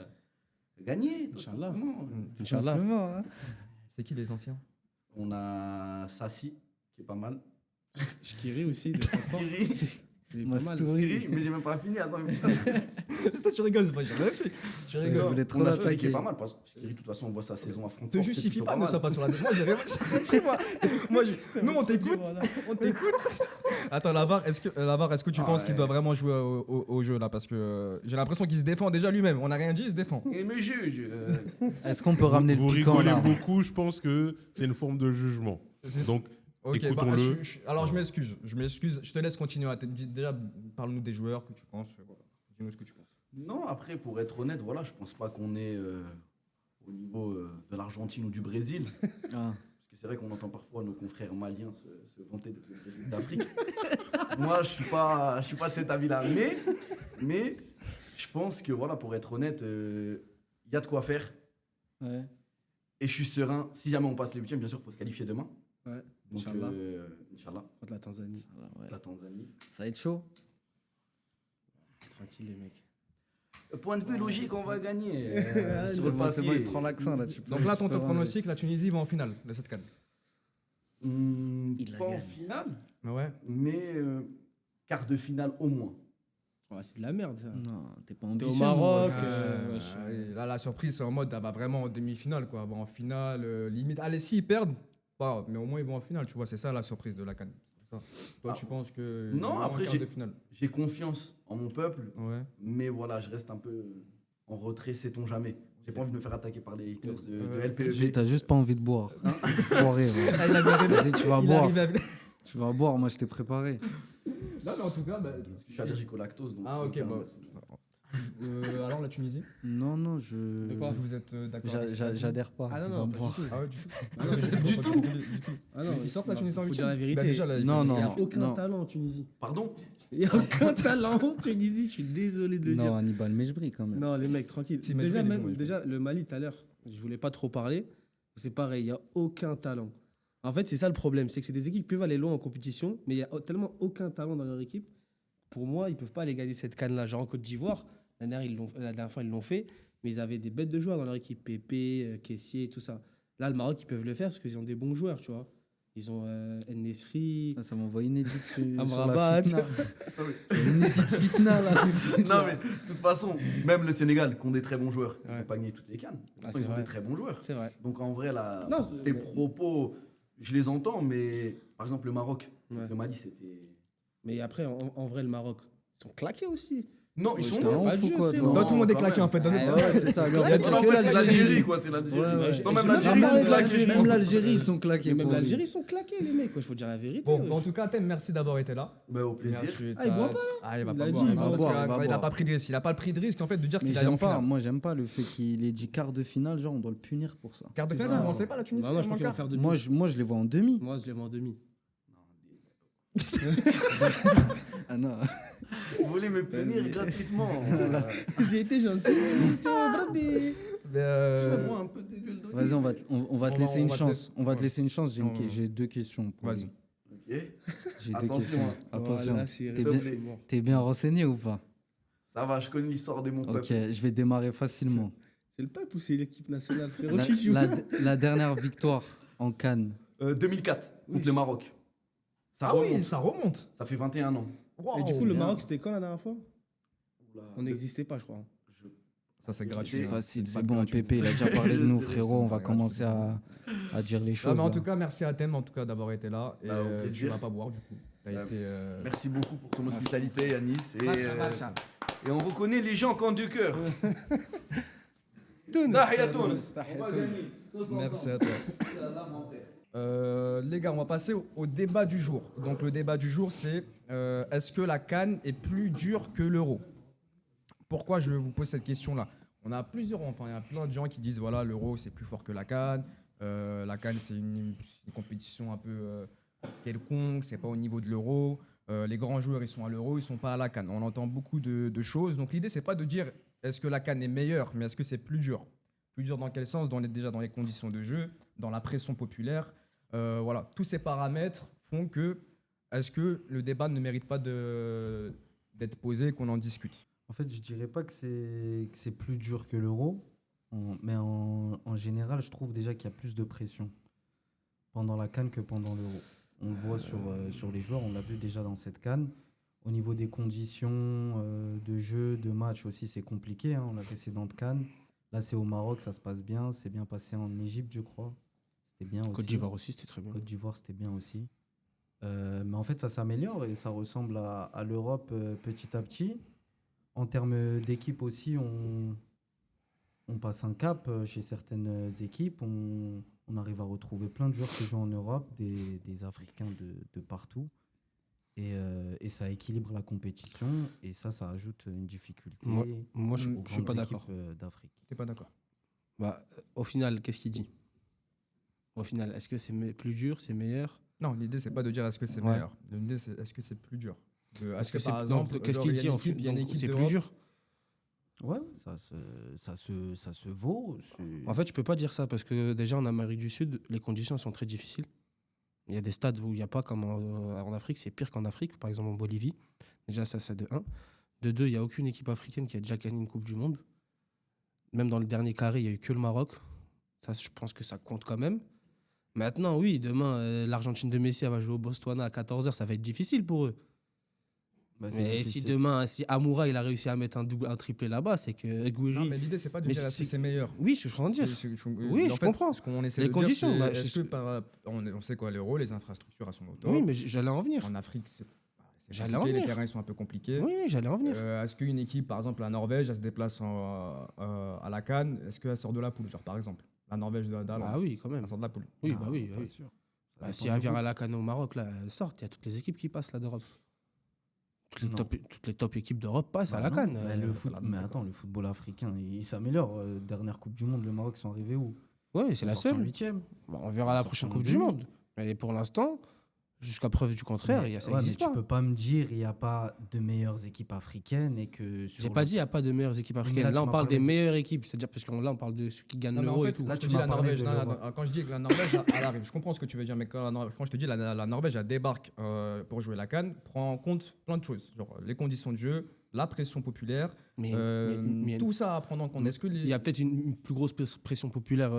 gagner tout Inch'Allah. simplement. Inch'Allah. Simplement, hein. C'est qui les anciens? On a Sassi, qui est pas mal. Shkiri aussi, de transport. Kiri, Il est pas mal. Kiri, mais j'ai même pas fini. Attends, C'est toi, tu rigoles, c'est pas grave. Tu Je rigoles. voulais trop on a Shkiri qui l'attaquer. est pas mal. Parce que Shkiri, de toute façon, on voit sa saison à Francfort. Te c'est justifie plutôt pas, ne mal. sois pas sur la Moi, j'ai rien dit, moi. Moi, nous, on t'écoute. On t'écoute. Attends, Lavar, est-ce que tu penses qu'il doit vraiment jouer au jeu là? Parce que j'ai l'impression qu'il se défend déjà lui-même. On n'a rien dit, il se défend. Il me juge. Est-ce qu'on peut ramener Vous le piquant rigolez là beaucoup, je pense que c'est une forme de jugement. Donc, Ok, bah, écoutons-le. alors je m'excuse. Je te laisse continuer. Déjà, parle-nous des joueurs que tu penses. Voilà. Dis-nous ce que tu penses. Non, après, pour être honnête, voilà, je pense pas qu'on est au niveau de l'Argentine ou du Brésil. Ah. Parce que c'est vrai qu'on entend parfois nos confrères maliens se vanter d'être le Brésil d'Afrique. Moi, je suis pas de cet avis-là. Mais je pense que, voilà, pour être honnête, il y a de quoi faire. Ouais. Et je suis serein. Si jamais on passe les huitièmes, bien sûr, il faut se qualifier demain. Ouais. Donc, Inch'Allah. Inch'Allah, Contre la Tanzanie. Ouais. la Tanzanie. Ça va être chaud. Tranquille, les mecs. Point de vue logique, on va gagner. Ouais, Sur C'est le bon, c'est bon, il papier. prend l'accent là. Donc là, ton top pronostic, la Tunisie va en finale de cette CAN. Il la Pas en gagne. finale, Ouais. mais quart de finale au moins. Ouais, c'est de la merde, ça. Non, t'es pas T'es ambitieux. au mon Maroc. gars. Wesh. Et là, la surprise, c'est en mode, elle va vraiment en demi-finale, quoi. Elle va en finale, limite. Allez, s'ils perdent, bah, mais au moins ils vont en finale, tu vois. C'est ça la surprise de la CAN. C'est ça. Toi, Ah. tu penses que. Non, ils vont en après, quart j'ai- de finale. J'ai confiance en mon peuple, Ouais. mais voilà, je reste un peu en retrait, sait-on jamais. J'ai pas envie de me faire attaquer par les haters de Ouais. LPEG. T'as juste pas envie de boire. Foiré, ouais. Ah, il a bien rêvé. Vas-y, tu vas Il boire. arrive à- Tu vas boire, moi je t'ai préparé. Non, mais en tout cas, bah, Je suis allergique au lactose. Donc Ah, ok, donc, bah. merci. Alors, la Tunisie Non, non, je. De quoi Vous êtes d'accord avec ça J'adhère pas. Ah non, Tu non, vas pas boire. du tout. Ah ouais, du tout. Ah non, Du tout. Ah non, Ils sortent la non, Tunisie en faut dire huitième. la vérité. Bah, déjà, là, il Non, faut- Il n'y non. a aucun non. talent en Tunisie. Pardon? Il n'y a aucun talent en Tunisie, je suis désolé de le Non, dire. Hannibal Mejbri quand même. Non, les mecs, tranquille. Si, Majbri, Déjà, il est même, bon, Majbri. déjà, le Mali tout à l'heure, je voulais pas trop parler. C'est pareil, il n'y a aucun talent. En fait, c'est ça le problème, c'est que c'est des équipes qui peuvent aller loin en compétition, mais il y a tellement aucun talent dans leur équipe. Pour moi, ils peuvent pas aller gagner cette canne-là. Genre en Côte d'Ivoire, la dernière fois, ils l'ont fait, mais ils avaient des bêtes de joueurs dans leur équipe. Pépé, Kessié, tout ça. Là, le Maroc, ils peuvent le faire parce qu'ils ont des bons joueurs, tu vois. Ils ont En-Nesyri. Ah, ça m'envoie une édite sur Amrabat. la fitna. Une édite fitna là. Non, mais de toute façon, même le Sénégal, qui ont des très bons joueurs, ils Ouais. n'ont pas gagné toutes les cannes. Ah, Pourtant, c'est ils ont vrai. des très bons joueurs. C'est vrai. Donc en vrai, là, Non, tes mais- propos, je les entends, mais par exemple, le Maroc, Ouais. le Mali, c'était. Mais après, en vrai, le Maroc, ils sont claqués aussi. Non, ils Ouais, sont j'étais bons. un Pas ouf de ou jeu, quoi, frérot. toi Non, tout le monde est quand claqué même. en fait. Dans cette- Ah ouais, c'est ça. Lui, en fait, Non, en fait, c'est l'Algérie, quoi. C'est l'Algérie. Ouais, ouais. Non, même Je- l'Algérie, même ils sont claqués. je Même pense. l'Algérie, ils sont claqués. Même pour lui. l'Algérie, ils sont claqués, les mecs. Il faut dire la vérité. Bon, wesh. en tout cas, Thème, merci d'avoir été là. Bah, au plaisir. Merci, Ah, il boit pas, là Ah, il va Il pas a boire. dit, Il il va va boire, boire, parce il va qu'il a boire. pas pris de risque. Il a pas pris de risque en fait de dire Mais qu'il allait en j'aime pas, finale. moi j'aime pas le fait qu'il ait dit quart de finale, genre on doit le punir pour ça. Quart de C'est finale, ça. on sait pas la Tunisie. Bah, moi, je en crois qu'ils vont quart. faire demi. Moi je les vois en demi. Moi, je les vois en demi. Ah non. Vous voulez me punir gratuitement. J'ai été gentil. Mais, Moi, un peu de l'huile d'olive. Vas-y, on va te On va- laisser on une va te chance. laisser- On va te ouais. laisser une chance. Non. J'ai deux questions. pour Vas-y. lui. Ok. J'ai deux Attention, questions. hein. Attention. Voilà, c'est T'es S'il te bien, plaît. t'es bien renseigné ou pas? Ça va, je connais l'histoire de mon peuple. Ok, je vais démarrer facilement. C'est le peuple ou c'est l'équipe nationale, frérot, La, qui joue la dernière victoire en Cannes. 2004, contre le Maroc. Ça Ah remonte. oui, ça remonte. Ça fait 21 ans. Et du coup, le bien. Maroc, c'était quand la dernière fois Oula. On n'existait pas, je crois. Je- Ça c'est gratuit. C'est C'est hein. facile, C'est c'est pas bon. gratuit. Pépé, il a déjà parlé de Je nous, sais, frérot. c'est On pas va gratuit. commencer à dire les Non, choses. mais en là. tout cas, merci à Thème en tout cas d'avoir été là. Et Bah, au tu plaisir. vas pas boire du coup. T'as Bah, été, Merci beaucoup pour ton hospitalité, Yanis. Et, Barça, Barça. et on reconnaît les gens qui ont du cœur. Tunis. Tahia Tunis. Tahia On va Tunis. gagner. Tous ensemble. Merci à toi. Là, mon frère. Les gars, on va passer au débat du jour. Donc le débat du jour, c'est est-ce que la CAN est plus dure que l'euro? Pourquoi je vous pose cette question-là? On a plusieurs, enfin il y a plein de gens qui disent voilà l'euro c'est plus fort que la CAN. La CAN c'est une compétition un peu quelconque, c'est pas au niveau de l'euro. Les grands joueurs ils sont à l'euro, ils sont pas à la CAN. On entend beaucoup de choses. Donc l'idée c'est pas de dire est-ce que la CAN est meilleure, mais est-ce que c'est plus dur? Plus dur dans quel sens? Déjà dans les conditions de jeu, dans la pression populaire. Voilà, tous ces paramètres font que est-ce que le débat ne mérite pas d'être posé et qu'on en discute? En fait, je dirais pas que c'est plus dur que l'euro, mais en général, je trouve déjà qu'il y a plus de pression. pendant la CAN que pendant l'Euro. On le voit sur les joueurs, on l'a vu déjà dans cette CAN. Au niveau des conditions de jeu, de match aussi, c'est compliqué. Hein. On a précédente CAN. Là, c'est au Maroc, ça se passe bien. C'est bien passé en Égypte, je crois. C'était bien aussi. Côte d'Ivoire aussi, c'était très bien. Côte d'Ivoire, c'était bien aussi. Mais en fait, ça s'améliore et ça ressemble à l'Europe petit à petit. En termes d'équipe aussi, on passe un cap chez certaines équipes. On arrive à retrouver plein de joueurs qui jouent en Europe, des Africains de partout. Et ça équilibre la compétition. Et ça ajoute une difficulté Moi, je aux suis pas grandes d'accord. équipes d'Afrique. T'es pas d'accord? Bah, au final, qu'est-ce qu'il dit? Au final, est-ce que c'est plus dur, c'est meilleur? Non, l'idée, c'est pas de dire est-ce que c'est Ouais. meilleur. L'idée, c'est est-ce que c'est plus dur. Est-ce que, c'est- par non, exemple, qu'est-ce genre, qu'il il y a dit une en équipe- fait? il y a une équipe C'est plus d'Europe- dur. Ouais, ça se vaut. En fait, tu peux pas dire ça parce que déjà en Amérique du Sud, les conditions sont très difficiles. Il y a des stades où il n'y a pas comme en Afrique, c'est pire qu'en Afrique, par exemple en Bolivie. Déjà, ça, c'est de 1. De 2, il n'y a aucune équipe africaine qui a déjà gagné une Coupe du Monde. Même dans le dernier carré, il n'y a eu que le Maroc. Ça, je pense que ça compte quand même. Maintenant, oui, demain, l'Argentine de Messi elle va jouer au Botswana à 14h, ça va être difficile pour eux. Bah, c'est Mais difficile. si demain, si Amoura il a réussi à mettre un triplé là-bas, c'est que Gouiri. Non, mais l'idée, c'est pas de Mais dire est-ce que c'est- c'est meilleur. Oui, je suis en train de dire. Oui, en je fait, comprends. Ce qu'on essaie Les de conditions, dire, bah, c'est c'est est-ce ce- que on sait quoi, l'euro, les infrastructures, elles sont au top. Oui, mais j'allais en venir. En Afrique, c'est J'allais en compliqué, les venir. terrains ils sont un peu compliqués. Oui, j'allais en venir. Est-ce qu'une équipe, par exemple la Norvège, elle se déplace à la CAN, est-ce qu'elle sort de la poule, genre par exemple la Norvège d'Hollande, Ah oui, quand même. elle sort de la poule. Oui, Ah, bah oui. pas oui. sûr. Ça Bah, dépend si elle du vient groupe. à la CAN au Maroc, là, elle sort. Il y a toutes les équipes qui passent là d'Europe. Non. Toutes les top équipes d'Europe passent à la Bah CAN. non, bah, mais attends, le football africain, il s'améliore. Dernière Coupe du Monde, le Maroc sont arrivés où? Oui, c'est la seule. 8e. Bah, on verra la Ils prochaine sortent en Coupe du demi. Monde. Mais pour l'instant, jusqu'à preuve du contraire, ça n'existe tu pas. peux pas me dire il n'y a pas de meilleures équipes africaines et que sur J'ai le- pas dit qu'il n'y a pas de meilleures équipes africaines. là, Là, tu on m'as parle parlé des de- meilleures équipes. C'est-à-dire parce que là, on parle de ceux qui gagnent Non, mais en l'euro et fait, tout. là, Là, je te tu dis m'as la parlé Norvège. de Non, non, l'Europe. non, quand je dis que la Norvège, elle arrive, je comprends ce que tu veux dire, mais quand je te dis la Norvège, elle débarque pour jouer la CAN, prend en compte plein de choses, genre les conditions de jeu, la pression populaire, Mais tout ça à prendre en compte. Est-ce que il y a peut-être une plus grosse pression populaire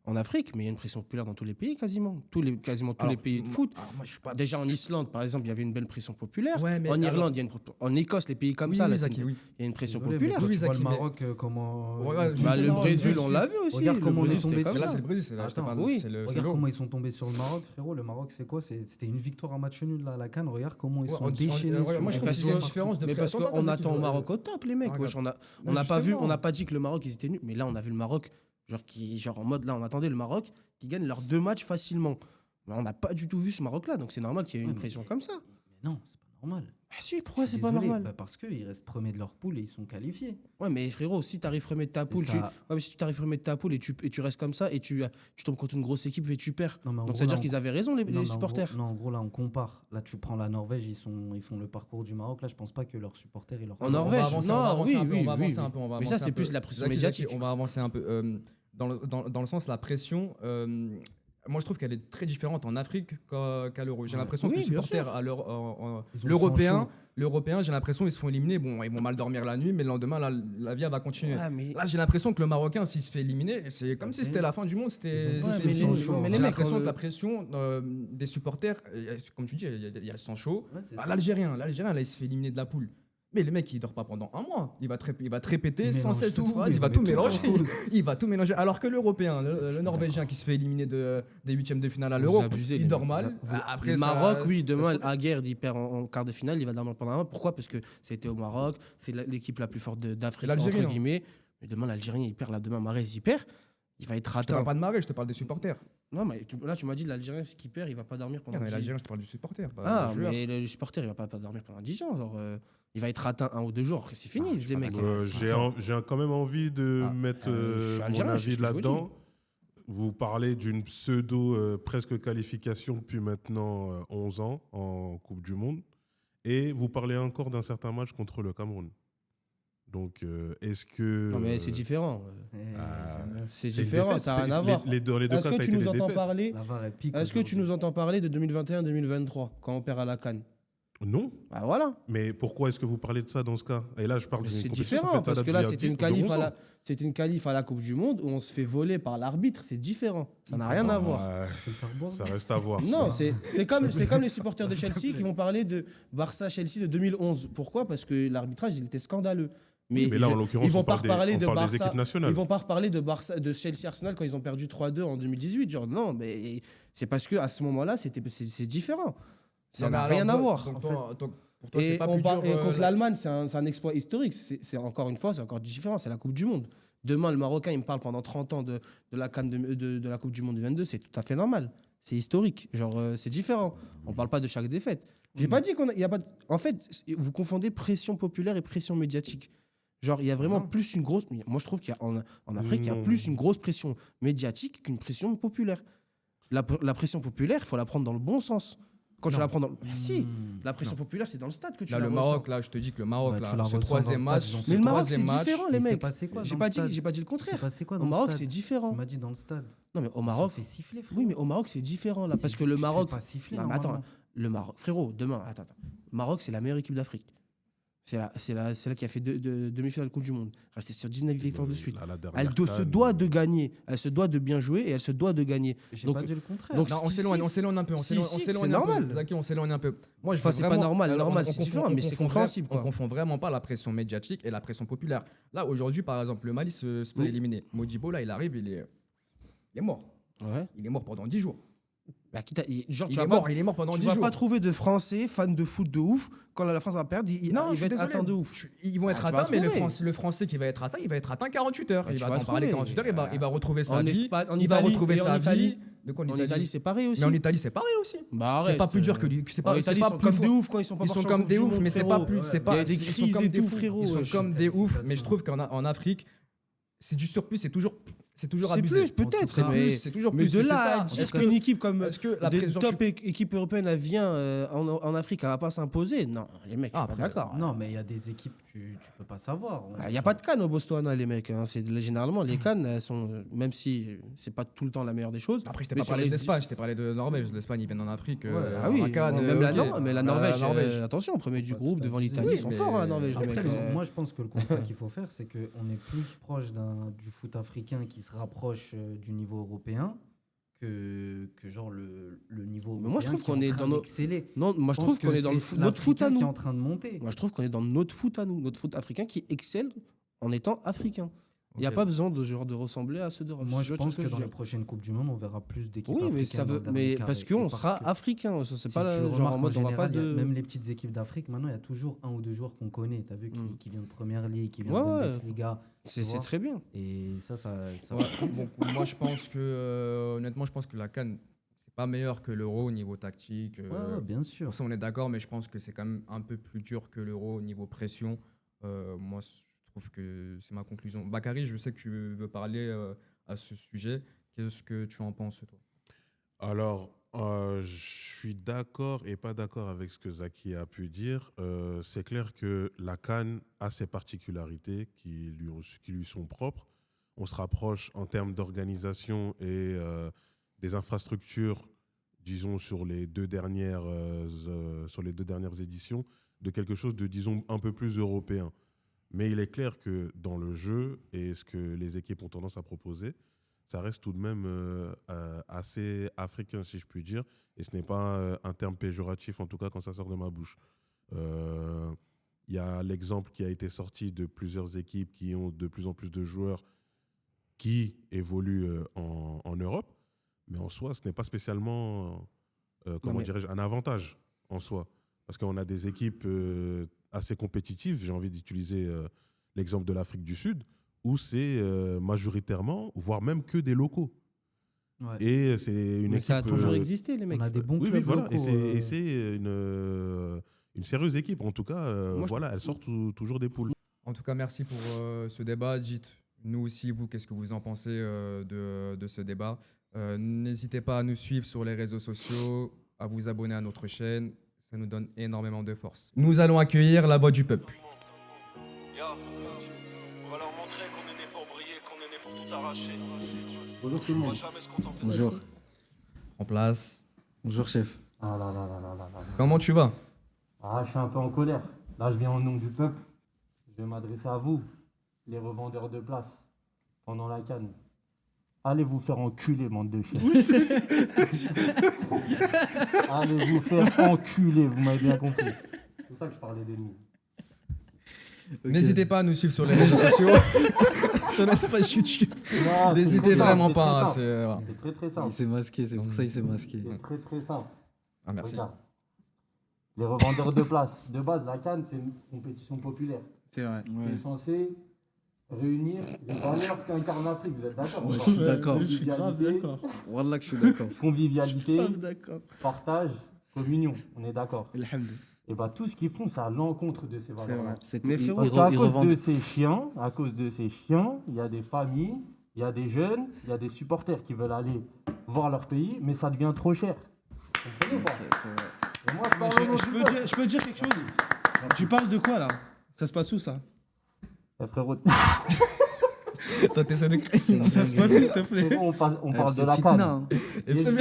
en Afrique, mais il y a une pression populaire dans tous les pays quasiment. Quasiment tous les pays de foot. Moi, je suis pas. Déjà en Islande, par exemple, il y avait une belle pression populaire. Ouais, mais En alors- Irlande, en Écosse, les pays comme Oui, ça, oui, là, Zaki, oui. il y a une pression Désolé, populaire. mais Oui, tu vois Zaki, le mais- Maroc comment Ouais, Bah, le Justement, Brésil, je on suis- l'a vu aussi. Regarde Le comment on est Brésil, tombé c'était dessus. Mais là, comme c'est ça. le Brésil, c'est là, je te Attends, parle, oui. c'est le Regarde l'euro. comment ils sont tombés sur le Maroc, frérot. Le Maroc, c'est quoi? C'était une victoire à match nul là, à la CAN. Regarde comment ils Ouais, sont déchaînés. ouais, sur moi, je le trouve parce qu'il y a une que- différence de Mais parce Attends, qu'on attends, attend au Zaki, Maroc au top, les mecs. Ah, wesh. On Mais n'a pas vu, justement. on n'a pas dit que le Maroc ils étaient nuls, mais là on a vu le Maroc, genre en mode là, on attendait le Maroc qui gagne leurs 2 matchs facilement. Mais on n'a pas du tout vu ce Maroc-là, donc c'est normal qu'il y ait eu Ouais, une mais- pression comme ça. Mais non, c'est pas normal. Ah si, pourquoi Je suis c'est pas désolé. normal? Bah, parce qu'ils restent premiers de leur poule et ils sont qualifiés. Ouais, mais frérot, si t'arrives premier de ta C'est poule, ça. ouais, mais si tu t'arrives premier de ta poule et tu restes comme ça et tu tombes contre une grosse équipe et tu perds. Non, mais en Donc gros, ça veut là, dire qu'ils avaient raison, Non, les mais en gros- supporters. non, en gros, là, on compare. Là, tu prends la Norvège, ils font le parcours du Maroc. Là, je pense pas que leurs supporters, ils leur En Norvège, on va non, avancer oui, un peu, oui, on va oui, avancer oui. un peu, on va Mais ça, avancer c'est un plus peu. la pression Zaki, médiatique. on va avancer un peu. Dans le sens, la pression, moi je trouve qu'elle est très différente en Afrique qu'à l'Euro. J'ai Ouais. l'impression Oui, que les bien supporters sûr. à Ils ont le l'Européen, sang j'ai l'impression qu'ils se font éliminer. Bon, ils vont mal dormir la nuit, mais le lendemain, la vie elle va continuer. Ouais, mais Là, j'ai l'impression que le Marocain, s'il se fait éliminer, c'est comme si c'était la fin du monde. C'était. Ils ont pas c'était le fini. sang chaud. mais les J'ai mecs, l'impression on- que la pression des supporters, comme tu dis, il y a le sang chaud. Ouais, c'est Ah, ça. l'Algérien, là, il se fait éliminer de la poule. Mais le mec, il dort pas pendant un mois. Il va te répéter Il sans mélange cesse tout, aux phrases, il il va met tout tout en mélanger. cause. Il va tout mélanger. Alors que l'Européen, le suis Norvégien qui se fait éliminer des huitièmes de finale à l'Euro, Vous abusez, il les dort mecs. mal. Vous- Après, le ça- Maroc, oui, demain, à guerre, il perd en quart de finale, il va dormir pendant un mois. Pourquoi? Parce que c'était au Maroc, c'est l'équipe la plus forte d'Afrique, L'Algérie, entre non. guillemets. Mais demain, l'Algérien, il perd là. Demain, Mahrez, il perd. Il va être Je te parle atteint. pas de Marais, je te parle des supporters. Non, mais là, tu m'as dit l'Algérien, ce qu'il perd, il va pas dormir pendant Non, mais 10 l'Algérien, je te parle du supporter. pas Ah, du joueur. mais le supporter, il va pas dormir pendant 10 ans. Alors, il va être atteint 1 ou 2 jours. Après, c'est fini, Ah, je suis les pas mecs. d'accord. J'ai quand même envie de Ah, mettre je suis mon algérien, je sais avis ce que je vous là-dedans. Vous parlez d'une pseudo presque qualification depuis maintenant 11 ans en Coupe du Monde. Et vous parlez encore d'un certain match contre le Cameroun. Donc, est-ce que... Non, mais c'est différent. C'est c'est une différent, défaite, ça n'a rien à c'est- voir. dans les deux Est-ce cas, que ça a tu été nous des entends défaites. parler La VAR, elle pique. Est-ce que tu aujourd'hui. nous entends parler de 2021-2023 quand on perd à la CAN? Non. Bah voilà. Mais pourquoi est-ce que vous parlez de ça dans ce cas? Et là, je parle d'une C'est compétition, différent ça fait parce date que là, d'il y a c'était une 10 qualif 11 ans. c'était une qualif à la Coupe du Monde où on se fait voler par l'arbitre. C'est différent. Ça n'a rien à voir. Ouais, Faut le faire boire. ça reste à voir. Non, ça. c'est comme les supporters de Chelsea qui vont parler de Barça-Chelsea de 2011. Pourquoi? Parce que l'arbitrage, il était scandaleux. Mais là, en l'occurrence, ils vont on pas parle des- reparler on de parle des Barça. équipes nationales. Ils vont pas reparler de Chelsea-Arsenal quand ils ont perdu 3-2 en 2018. Genre non, mais c'est parce que à ce moment-là, c'est différent. Ça Non, mais n'a alors, rien à toi- voir. donc en toi- fait. donc, pour toi, c'est Et, pas on plus part- dur, et contre l'Allemagne, c'est un exploit historique. C'est encore une fois, c'est encore différent. C'est la Coupe du Monde. Demain, le Marocain, il me parle pendant 30 ans de la CAN de la Coupe du Monde 22. C'est tout à fait normal. C'est historique. Genre, c'est différent. On parle pas de chaque défaite. J'ai pas dit il y a pas. En fait, vous confondez pression populaire et pression médiatique. Genre, il y a vraiment plus une grosse. Moi, je trouve qu'en Afrique, il y a Non. plus une grosse pression médiatique qu'une pression populaire. La pression populaire, il faut la prendre dans le bon sens. Quand tu la prends dans le. Ah, si, la pression populaire, c'est dans le stade que tu Là, la le ressens. Maroc, là, je te dis que le Maroc, Ouais, tu là, la ce ressens troisième dans le match, stade, ce Mais le Maroc, c'est troisième match, différent, les Il s'est mecs. passé quoi J'ai dans pas le dit, stade j'ai pas dit le Il s'est contraire. passé quoi Au dans le Maroc, stade c'est différent. Tu m'as dit dans le stade. Non, mais au Ils Maroc. se sont fait siffler, frérot. Oui, mais au Maroc, c'est différent, là. C'est- Parce que tu le te fais Maroc. pas siffler, Non, mais attends, normalement. le Maroc. Frérot, demain, attends. Le Maroc, c'est la meilleure équipe d'Afrique. C'est là qui a fait demi-finale de Coupe du Monde. Restée sur 19 victoires de suite. Là, la dernière Elle se CAN, doit de gagner. Elle se doit de bien jouer et elle se doit de gagner. J'ai Donc- pas dit le contraire. donc, Non, on Si, s'éloigne, si. on s'éloigne un peu. On Si, s'éloigne si, on c'est s'éloigne un peu. normal. Zaki, on s'éloigne un peu. Moi, je Enfin, veux c'est pas vraiment- normal, alors, normal, on c'est confond- différent, on mais c'est confond compréhensible, On quoi. confond vraiment pas la pression médiatique et la pression populaire. Là, aujourd'hui, par exemple, le Mali se fait Oui. éliminer. Modibo, là, il arrive, il est mort. Ouais. Il est mort pendant 10 jours. Bah, genre, Il est mort pendant tu 10 vas jours. pas trouver de Français fans de foot de ouf quand la France va perdre. Il Non, va je suis être désolé. atteint de ouf. Ils vont Ah, être tu vas atteints, mais trouver. le Français qui va être atteint, il va être atteint 48 heures. Bah, Il tu va vas en parler trouver. 48 heures, il va retrouver sa En vie. Espagne, en Il va Italie, retrouver et en sa Italie. vie. De quoi En Italie, c'est pareil aussi. Mais en Italie, c'est pareil aussi. Bah, C'est arrête, pas plus dur que c'est pas en Italie, c'est ils pas sont plus comme des fort. oufs quand ils sont pas Ils sont partis en comme Coupe des du oufs, Monde, mais c'est frérot. pas plus. C'est Il y pas. a des ils sont crises comme et des tout, oufs. frérot. Ils sont Je- comme des oufs, mais je efficacement. trouve qu'en Afrique, c'est du surplus, c'est toujours C'est abusé. plus, peut-être. C'est mais- plus, c'est toujours Mais plus. de c'est là ça. à dire Est-ce que- qu'une équipe comme est-ce que la des présence- top équipes européennes elle vient en Afrique, elle va pas s'imposer. Non, les mecs, je suis pas après, d'accord. Non, mais il y a des équipes, tu peux pas savoir. Il n'y a pas de canne au Botswana, les mecs. Hein. Généralement, les cannes, elles sont, même si c'est pas tout le temps la meilleure des choses. Après, je t'ai mais pas sur parlé les d'Espagne, je t'ai parlé de Norvège. L'Espagne, ils viennent en Afrique. Ah oui, en Cannes, même la, ok. non, mais la Norvège, Norvège. attention, premier du groupe devant l'Italie, Oui, ils sont mais- forts, hein, la Norvège, les Après, mecs. moi, je pense que le constat qu'il faut faire, c'est qu'on est plus proche du foot africain qui se rapproche du niveau européen que genre le niveau européen. Mais moi, je trouve qui est qu'on en est train dans nos- d'exceller. Non, moi, je pense trouve qu'on que est dans le c'est notre foot à l'Africain qui est nous. en train de monter. Moi, je trouve qu'on est dans notre foot à nous, notre foot africain qui excelle en étant africain. Il n'y a Ok. pas besoin de ressembler à ceux d'Europe. Moi, Tu je vois pense ce que je dans veux les dire. prochaines Coupes du Monde, on verra plus d'équipes Oui, africaines. mais ça dans veut, le dernier mais carré. parce Et qu'on parce sera que africain. Ça, c'est si pas tu la- genre remarques, en mode en on va pas général, il y a de. même les petites équipes d'Afrique, maintenant, il y a toujours un ou deux joueurs qu'on connaît. Tu as vu qui viennent de Première Ligue, qui viennent Ouais, de ouais. Bundesliga. C'est tu vois. très bien. Et ça Ouais, fait plaisir. donc, moi, je pense que, honnêtement, je pense que la CAN, c'est pas meilleur que l'Euro au niveau tactique. Ouais, bien sûr. Pour ça, on est d'accord, mais je pense que c'est quand même un peu plus dur que l'Euro au niveau pression. Moi, je trouve que c'est ma conclusion. Bakary, je sais que tu veux parler à ce sujet. Qu'est-ce que tu en penses, toi? Alors, je suis d'accord et pas d'accord avec ce que Zaki a pu dire. C'est clair que la CAN a ses particularités qui lui sont propres. On se rapproche en termes d'organisation et des infrastructures, disons, sur les deux dernières éditions, de quelque chose de, disons, un peu plus européen. Mais il est clair que dans le jeu et ce que les équipes ont tendance à proposer, ça reste tout de même assez africain, si je puis dire. Et ce n'est pas un terme péjoratif, en tout cas quand ça sort de ma bouche. Il y a l'exemple qui a été sorti de plusieurs équipes qui ont de plus en plus de joueurs qui évoluent en Europe. Mais en soi, ce n'est pas spécialement comment mais- dirais-je, un avantage en soi. Parce qu'on a des équipes assez compétitives. J'ai envie d'utiliser l'exemple de l'Afrique du Sud, où c'est majoritairement, voire même que des locaux. Ouais. Et c'est une Mais équipe. ça a toujours existé, les mecs. On a des bons Oui, clubs voilà. locaux. Et c'est une sérieuse équipe. En tout cas, Moi, je- voilà, elle sort toujours des poules. En tout cas, merci pour ce débat. Dites-nous aussi, vous, qu'est-ce que vous en pensez de ce débat. N'hésitez pas à nous suivre sur les réseaux sociaux, à vous abonner à notre chaîne. Ça nous donne énormément de force. Nous allons accueillir la voix du peuple. Ya, on va leur montrer qu'on est né pour briller, qu'on est né pour tout arracher. Bonjour tout le On va monde. jamais se contenter de Bonjour. En place. Bonjour chef. Comment tu vas? Ah, je suis un peu en colère. Là, je viens au nom du peuple. Je vais m'adresser à vous, les revendeurs de places, pendant la CAN. Allez vous faire enculer, bande de chiens. Allez vous faire enculer, vous m'avez bien compris. C'est pour ça que je parlais d'ennemis. N'hésitez pas à nous suivre sur les réseaux sociaux, sur notre page YouTube. Non, c'est N'hésitez très vraiment simple, pas. c'est très simple. Voilà. C'est très très simple. Il s'est masqué, c'est pour ça qu'il s'est masqué. C'est très très simple. Ah, merci. Regarde. Les revendeurs de places. De base, la CAN, c'est une compétition populaire. C'est vrai. Qui est censée réunir les valeurs qu'incarne l'Afrique. Vous êtes d'accord ou Ouais, pas je suis d'accord. Je suis grave Convivialité, d'accord. Wallah que je suis d'accord. convivialité, Grave d'accord. partage, communion. On est d'accord. Alhamdoulilah. Et bah tout ce qu'ils font, c'est à l'encontre de ces C'est valeurs. vrai. C'est Mais qu'ils- frérot, Parce ils qu'à re- ils cause revendent. de ces chiens, il y a des familles, il y a des jeunes, il y a des supporters qui veulent aller voir leur pays, mais ça devient trop cher. Vous comprenez ou pas C'est vrai. Et moi, je parle au nom du peuple. Je peux dire quelque chose. Tu parles de quoi là? Ça se passe où ça? Eh, frérot, Toi, t'essaies de créer. Ça se passe où s'il te plaît? frérot, on parle C'est de la fitna, CAN. hein. Et c'est-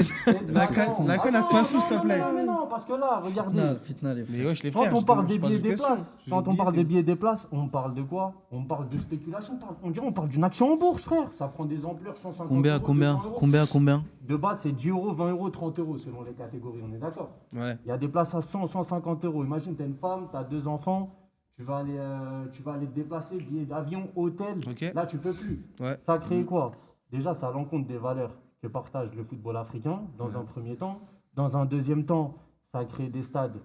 La CAN, elle se passe où, s'il te plaît? Non, parce que là, regardez. Fitna, fitna, les frères. Mais wesh les Quand frères. on parle des je pose billets une des question. places, J'ai quand on oublié, parle c'est- des billets des places, on parle de quoi? On parle de spéculation, on dirait on parle d'une action en bourse, frère. Ça prend des ampleurs 150 Combien, euros, combien, 200 euros. combien, combien? De base, c'est 10 euros, 20 euros, 30 euros selon les catégories, on est d'accord? Ouais. Il y a des places à 100, 150 euros. Imagine, tu as une femme, tu as 2 enfants, tu vas aller te déplacer, billets d'avion, hôtel. Ok. Là, tu peux plus. Ouais. Ça crée quoi? Déjà, ça à l'encontre des valeurs que partage le football africain, dans un premier temps. Dans un deuxième temps, ça crée des stades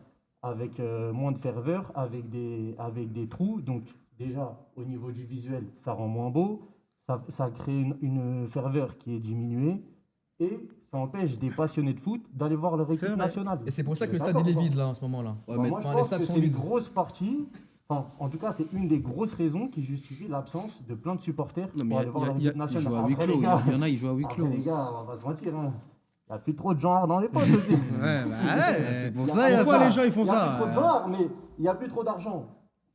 avec moins de ferveur, avec des trous. Donc, déjà, au niveau du visuel, ça rend moins beau. Ça crée une ferveur qui est diminuée. Et ça empêche des passionnés de foot d'aller voir leur équipe vrai. nationale. Et c'est pour ça que le D'accord, stade il est quoi. vide là en ce moment là. Ouais, Bah, mais moi, je enfin, les pense stades que sont c'est une vides. grosse partie. Enfin, en tout cas, c'est une des grosses raisons qui justifie l'absence de plein de supporters Non, mais pour aller voir leur équipe Ils nationale. jouent à huis Après, clos. les gars, Il y en a, ils jouent à huis après, clos. les gars, on va pas se mentir. Hein. Il n'y a plus trop de genre dans les potes aussi. Ouais, bah ouais. C'est pour Il y a ça, il y a Pourquoi ça. les gens ils font Il n'y a ça? plus trop de genre, mais il n'y a plus trop d'argent.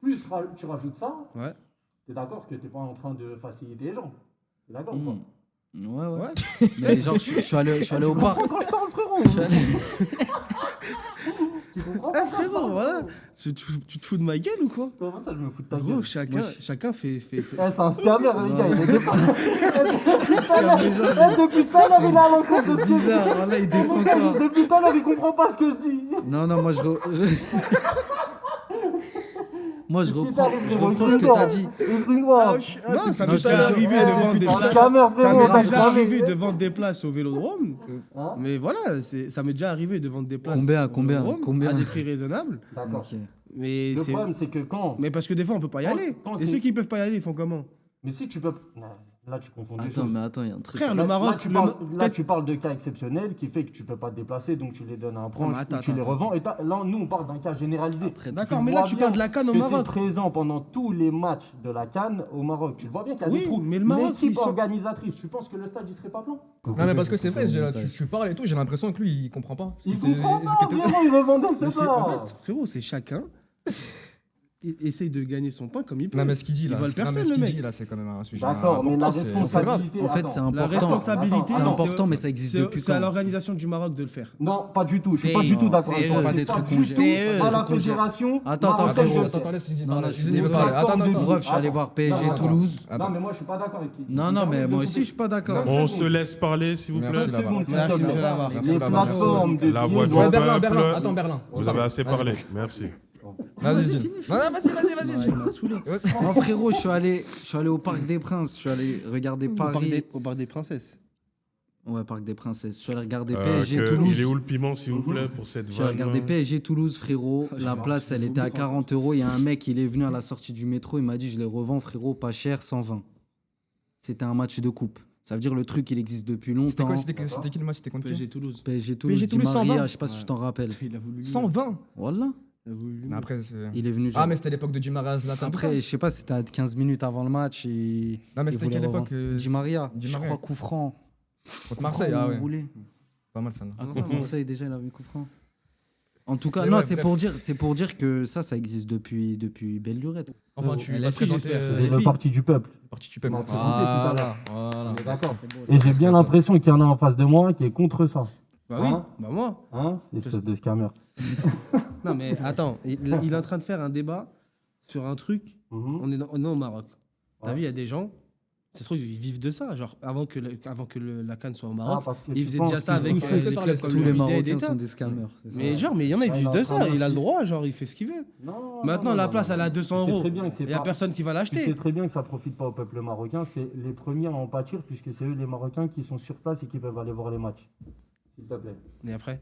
Plus tu rajoutes ça, Ouais. tu es d'accord que tu n'es pas en train de faciliter les gens. Tu es d'accord ou pas? Ouais, ouais. Ouais. Mais genre, je suis allé au parc. Quand je parle, frérot. Je suis allé- Tu comprends Ah pas, frérot, voilà. Tu te fous de ma gueule ou quoi? Comment ça, je me fous de ta Gros, gueule? chacun fait. Eh, c'est un scammer, les gars. Il est depuis tout à l'heure, il est à l'encontre de ce C'est que je dis. bizarre, voilà, il défend quoi. Depuis tout à l'heure, il comprend pas ce que je dis. Non, non, moi moi je Qu'est-ce qui reprends, t'arrive, je frérot? reprends ce que t'as dit. Exprime-moi. Non, ça Non, m'est je te déjà jure. arrivé de vendre des Un places. scammer, Ça frérot, m'est t'as déjà jamais. arrivé de vendre des places au Vélodrome. Hein? Mais voilà, ça m'est déjà arrivé de vendre des places Combien, au combien, Vélodrome combien à des prix raisonnables. D'accord. Ok. Mais Le c'est problème, c'est que quand. mais parce que des fois on peut pas y Quand- aller. quand Et c'est- ceux qui peuvent pas y aller, ils font comment? Mais si tu peux. Là, tu confonds deux Attends, choses. mais attends, il y a un truc. Frère, Là, le Maroc, là, tu parles de cas exceptionnels qui fait que tu peux pas te déplacer, donc tu les donnes à un proche, mais attends, ou tu les attends, revends. Et là, nous, on parle d'un cas généralisé. Après, D'accord, Tu mais là vois tu bien parles de la CAN au que c'est Maroc. présent pendant tous les matchs de la CAN au Maroc. Tu le vois bien qu'il y a Oui, des trous. mais le Maroc, L'équipe ils sont- organisatrice, tu penses que le stade, il serait pas plein? Non mais parce que c'est vrai, tu parles et tout, j'ai l'impression que lui il comprend pas. Il C'était- comprend pas, c'était- vraiment, il revendait ce Mais c'est- en plat. fait, frérot, c'est chacun essaye de gagner son pain comme il peut. Non mais ce qu'il dit là, Ils veulent non, mais personne, ce le qu'il mec. dit là, c'est quand même un sujet. D'accord, mais la important, c'est- responsabilité. En fait, attends. c'est La important. responsabilité, C'est Attends, important, mais ça existe c'est depuis c'est à quand? l'organisation du Maroc de le faire. Non, pas du tout. Je suis C'est- pas du tout non, d'accord c'est avec eux. toi. Pas des trucs qu'on gère. C'est eux. À la Trucs qu'on gère. fédération. Attends, marocaine frérot, de le Attends, faire. laisse Izzy Non, parler. non, je Izzy suis veut désolé. parler. Attends, attends. Bref, je suis allé voir PSG Attends. Toulouse. Non, mais moi, je suis pas d'accord avec qui. Non, non, mais moi aussi, je suis pas d'accord. On se laisse parler, s'il vous Merci, plaît. là-bas. Seconde, s'il Merci, te plaît. monsieur Lavar. Merci, Les Lavar. plateformes de La voix du Ouais, vidéos- Berlin, peuple. Berlin. Attends, Berlin. Vous avez assez parlé. Merci. Vas-y, Izzy. Non, non, vas-y, Ouais, il m'a saoulé. Non, frérot, je suis allé au Parc des Princes. Je suis allé regarder Paris. Au bar des princesses. Ouais, Parc des Princesses. Je suis allé regarder Il PSG est Toulouse. où le piment, s'il vous plaît, pour cette Je suis allé vanne regarder PSG Toulouse, frérot. La place, elle était à 40 €. Il y a un mec, il est venu à la sortie du métro. Il m'a dit, je les revends, frérot, pas cher, 120. C'était un match de coupe. Ça veut dire le truc, il existe depuis C'était longtemps. quoi C'était qui le match? C'était contre qui? PSG Toulouse. PSG Toulouse, PSG Di Toulouse, Maria, 120. je sais pas si tu t'en rappelles. Il a voulu. 120. Voilà. Il a voulu. Mais après, c'est. Il est venu. Ah, mais c'était l'époque de Di Maria Zlatan. Après, je sais pas, c'était à 15 minutes avant le match. Et Non, mais il c'était voulait quelle revendre. époque Di Maria. Di Je Maria. crois coup franc. Contre Marseille, ah ouais. Roulé. Pas mal ça. non Ah, contre Marseille, déjà, il avait coup franc. En tout cas, Mais non, ouais, c'est bref. pour dire que ça existe depuis belle lurette. Enfin, tu Elle vas a te fait, présenter. j'espère. C'est le parti du peuple. Parti tu peux. On m'a présenté tout à l'heure. Voilà. On est d'accord. C'est Et j'ai bien l'impression qu'il y en a en face de moi qui est contre ça. Bah oui, Hein bah moi. Hein? Espèce de scammer. Non, mais attends, il est en train de faire un débat sur un truc. On est au Maroc. T'as vu, il y a des gens, c'est trop, ils vivent de ça. Genre, avant que la CAN soit au Maroc, parce que ils tu faisaient penses déjà ça qu'ils avec vont les se clubs comme Tous le les Wydad et Marocains d'État. sont des scammers. c'est ça. Mais genre, mais il y en a, ils Ah, vivent il est de en train ça. de Il a le dire- droit, genre, il fait ce qu'il veut. Non, Maintenant, non, la non, place, non, elle est à non. 200 Tu sais euros. très bien que c'est Il y a pas- personne qui va Tu sais l'acheter. très bien que ça profite pas au peuple marocain. C'est les premiers à en pâtir puisque c'est eux les Marocains qui sont sur place et qui peuvent aller voir les matchs. S'il te plaît. Et après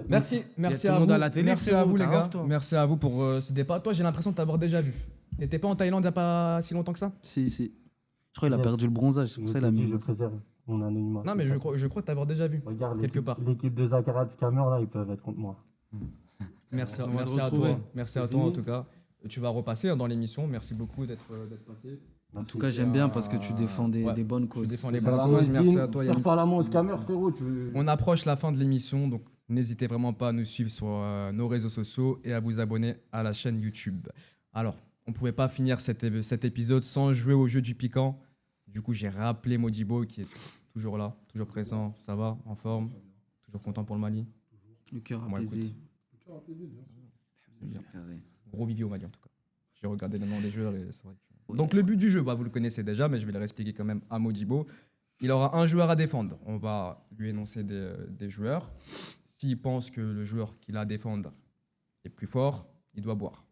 Merci, Il y a merci tout le à monde vous. à la télé, Merci frérot, à vous les t'as gars. honte, toi. Merci à vous pour ce débat. Toi, j'ai l'impression de t'avoir déjà vu. T'étais pas en Thaïlande il y a pas si longtemps que ça? Si, si. Je crois qu'il a Yes. perdu le bronzage, c'est pour Je ça te qu'il a dis, mis. je préserve mon anonymat. Non, mais je crois t'avoir déjà vu. Regarde, quelque part. l'équipe de Zakaria Scammer, là, ils peuvent être contre moi. Merci, On va merci te à retrouver. toi. Merci à toi en tout cas. Tu vas repasser dans l'émission. Merci beaucoup d'être passé. En tout cas, j'aime bien parce que tu défends Ouais, des bonnes tu causes. défends les C'est bonnes ça. causes. Merci à toi, Yanis. Serre pas la main au scammer, frérot. On approche la fin de l'émission, donc n'hésitez vraiment pas à nous suivre sur nos réseaux sociaux et à vous abonner à la chaîne YouTube. Alors, on ne pouvait pas finir cet épisode sans jouer au jeu du piquant. Du coup, j'ai rappelé Modibo qui est toujours là, toujours présent. Ça va, en forme, toujours content pour le Mali. Le cœur Moi, apaisé. C'est bien. Carré. Gros Vivi au Mali en tout cas. J'ai regardé le nom des joueurs et c'est vrai que... Donc le but du jeu, bah, vous le connaissez déjà, mais je vais le réexpliquer quand même à Modibo. Il aura un joueur à défendre. On va lui énoncer des joueurs. S'il pense que le joueur qu'il a à défendre est plus fort, il doit boire.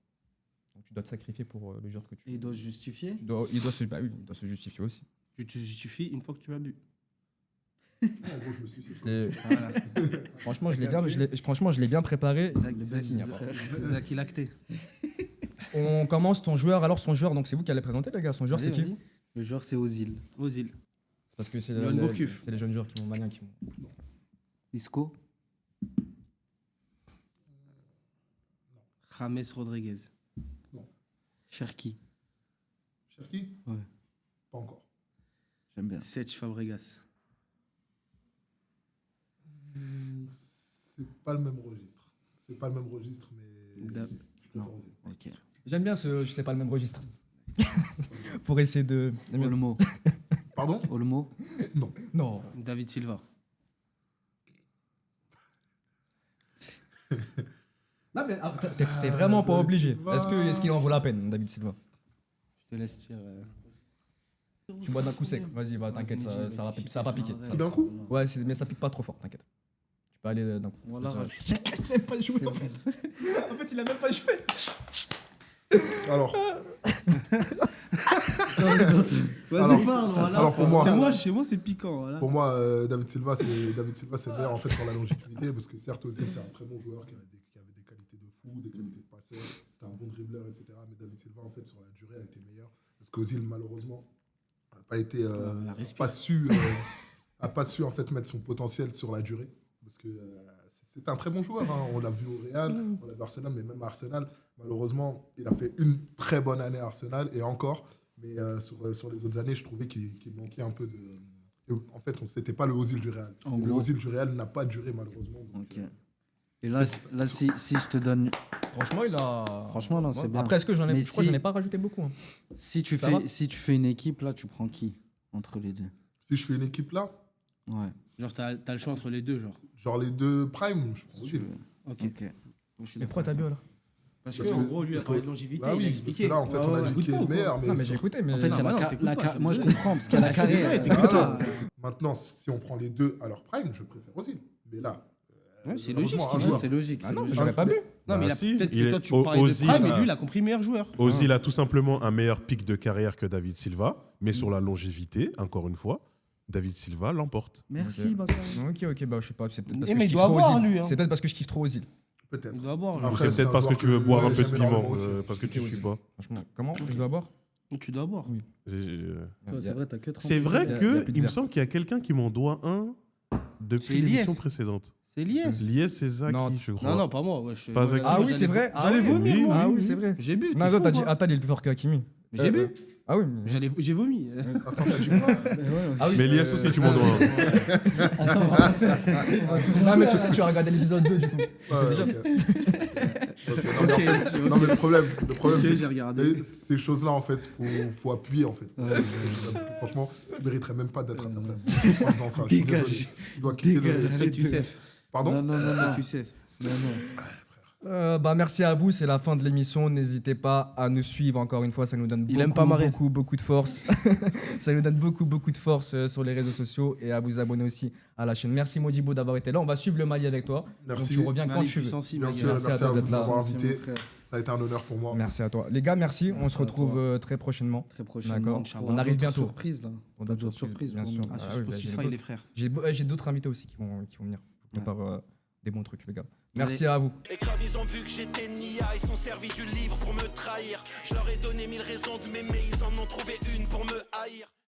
Donc tu dois te sacrifier pour le joueur que tu Et il doit se justifier. il doit se justifier aussi. Tu te justifies une fois que tu as bu. En gros, je me suis dit, Je l'ai- Franchement, je l'ai bien préparé. Zaki lacté. On commence ton joueur. Alors son joueur, donc c'est vous qui allez présenter les gars. Son joueur, c'est Vas-y, qui? vas-y. Le joueur, c'est Ozil. Ozil. Parce que c'est Yohan Gourcuff. les jeunes joueurs qui m'ont maliens qui m'ont. Isco. James Rodriguez. Cherki. Cherki Ouais. Pas encore. J'aime bien. Sech Fabregas. C'est pas le même registre. C'est pas le même registre, mais Da- je préfère Ozil. Ok. J'aime bien ce. Je sais pas le même registre. Pour essayer de. Olmo. Pardon Olmo. Non. David Silva. Non mais t'es vraiment pas David obligé. Silva. Est-ce qu'il en vaut la peine, David Silva? Je te laisse dire. Tu bois d'un coup sec. Vas-y, va, t'inquiète, ça va pas piquer. D'un coup Ouais, mais ça pique pas trop fort, t'inquiète. Tu peux aller d'un coup. Voilà. Il a même pas joué en fait. En fait, il a même pas joué. Alors, Vas-y, Alors, parle. alors pour moi, Chez moi, c'est piquant. Voilà. pour moi David Silva, c'est le meilleur en fait sur la longévité parce que certes Ozil c'est un très bon joueur qui avait des qualités de fou, des qualités de passeur, c'était un bon dribbleur, etc. Mais David Silva en fait sur la durée a été meilleur parce qu'Ozil malheureusement n'a pas été, a pas su en fait mettre son potentiel sur la durée parce que c'est un très bon joueur. Hein. On l'a vu au Real, on l'a vu à Arsenal, mais même à Arsenal, malheureusement, il a fait une très bonne année à Arsenal et encore. Mais sur les autres années, je trouvais qu'il manquait un peu de. En fait, c'était pas le Ozil du Real. En Le gros. Ozil du Real n'a pas duré, malheureusement. Donc, Ok. Et là, si je te donne. Franchement, il a. Franchement, là, c'est Ouais. bien. Après, est-ce que Mais je crois que si- j'en ai pas rajouté beaucoup. Hein. Si tu Ça va fais une équipe, là, tu prends qui entre les deux? si je fais une équipe là, Ouais. Genre, t'as le choix entre les deux, genre. genre les deux prime, je prends Si Ozil. tu veux. Ok. Ok. Mais pourquoi t'as bu alors? Parce Parce qu'en que- gros, lui, il a parce parlé que- de longévité, Bah il a oui, parce expliqué. que là, en fait, on a dit qui est le meilleur. Mais Non, mais j'ai sur- écouté. Mais En fait, il y a non, la, non, ca- t'écoutes la pas, ca- je suis moi je désolé. comprends parce qu'il y a la carrière. Voilà. Maintenant, si on prend les deux à leur prime, je préfère Ozil. Mais là, Ouais, c'est malheureusement, logique, un ce qu'il joueur- Ouais, c'est logique. Ah c'est non, mais logique. j'aurais pas bu. Non, mais il a si, peut-être il que est- toi, tu parlais de Ozil prime, mais a- lui, il a compris meilleur joueur. Ozil a tout simplement un meilleur pic de carrière que David Silva, mais sur la longévité, encore une fois, David Silva l'emporte. Merci, Ok. Bakary. Ok, bah je sais pas. C'est peut-être parce Eh, que mais je il kiffe doit trop boire, Ozil. lui, hein. C'est peut-être parce que je kiffe trop Ozil. peut-être. Il doit boire, lui. Ou Après, c'est c'est peut-être un parce que joueur tu veux que boire un peu de j'aime énormément piment, aussi. parce que tu suis pas. Franchement, comment je dois boire? Tu dois boire. Toi, c'est vrai, t'as que 30. C'est vrai Il y a que plus de il me verre. semble qu'il y a quelqu'un qui m'en doit un C'est depuis Eliès. l'émission précédente. C'est Lies. Lies, c'est Zaki, Non. je crois. Non, non, pas moi. Ouais, Pas moi, Zaki. Ah oui, j'allais- c'est vrai. J'allais oui, vomir, oui, moi. Ah oui, c'est vrai. J'ai bu. Non, t'es toi, t'as fou, dit moi. Atal, il est plus fort que Hakimi. J'ai bu. Ah oui. mais- J'ai vomi. Attends, t'as dit quoi Ah oui, Mais Lies aussi, tu m'en dois un. Ah, mais tu sais, tu as regardé l'épisode 2 du coup. Ouais, déjà- ok. Ok, non, mais en fait- non, mais le problème, Ok, c'est j'ai regardé. que ces choses-là, en fait, faut appuyer, en fait. Parce que franchement, tu mériterais même pas d'être à ta place. En disant ça, je suis Dégage. désolé. Tu dois quitter le... Respecte Youssef. Pardon Non, non, non, non. Respecte Youssef. Non, non. Merci à vous, c'est la fin de l'émission. N'hésitez pas à nous suivre encore une fois, ça nous donne beaucoup de force. Ça nous donne beaucoup de force sur les réseaux sociaux et à vous abonner aussi à la chaîne. Merci Modibo d'avoir été là. On va suivre le Mali avec toi. Merci. Donc tu reviens quand Mali tu veux. puissance, Bien Mali. sûr, merci à vous de d'être là. m'avoir Merci, invité. mon frère. Ça a été un honneur pour moi. Merci à toi. Les gars, merci. On Merci se à retrouve toi. très prochainement. Très prochainement. D'accord. Inch'Allah. On arrive D'autres bientôt. surprises, là. On a D'autres surprises, bien pour sûr. nous. Ah, Ah sur oui, Spotify, j'ai les d'autres- frères. J'ai d'autres invités aussi qui vont venir. Je prépare des bons trucs, les gars. Merci à vous. Et comme ils ont vu que j'étais nia, ils sont servis du livre pour me trahir. Je leur ai donné 1000 raisons de m'aimer, ils en ont trouvé une pour me haïr.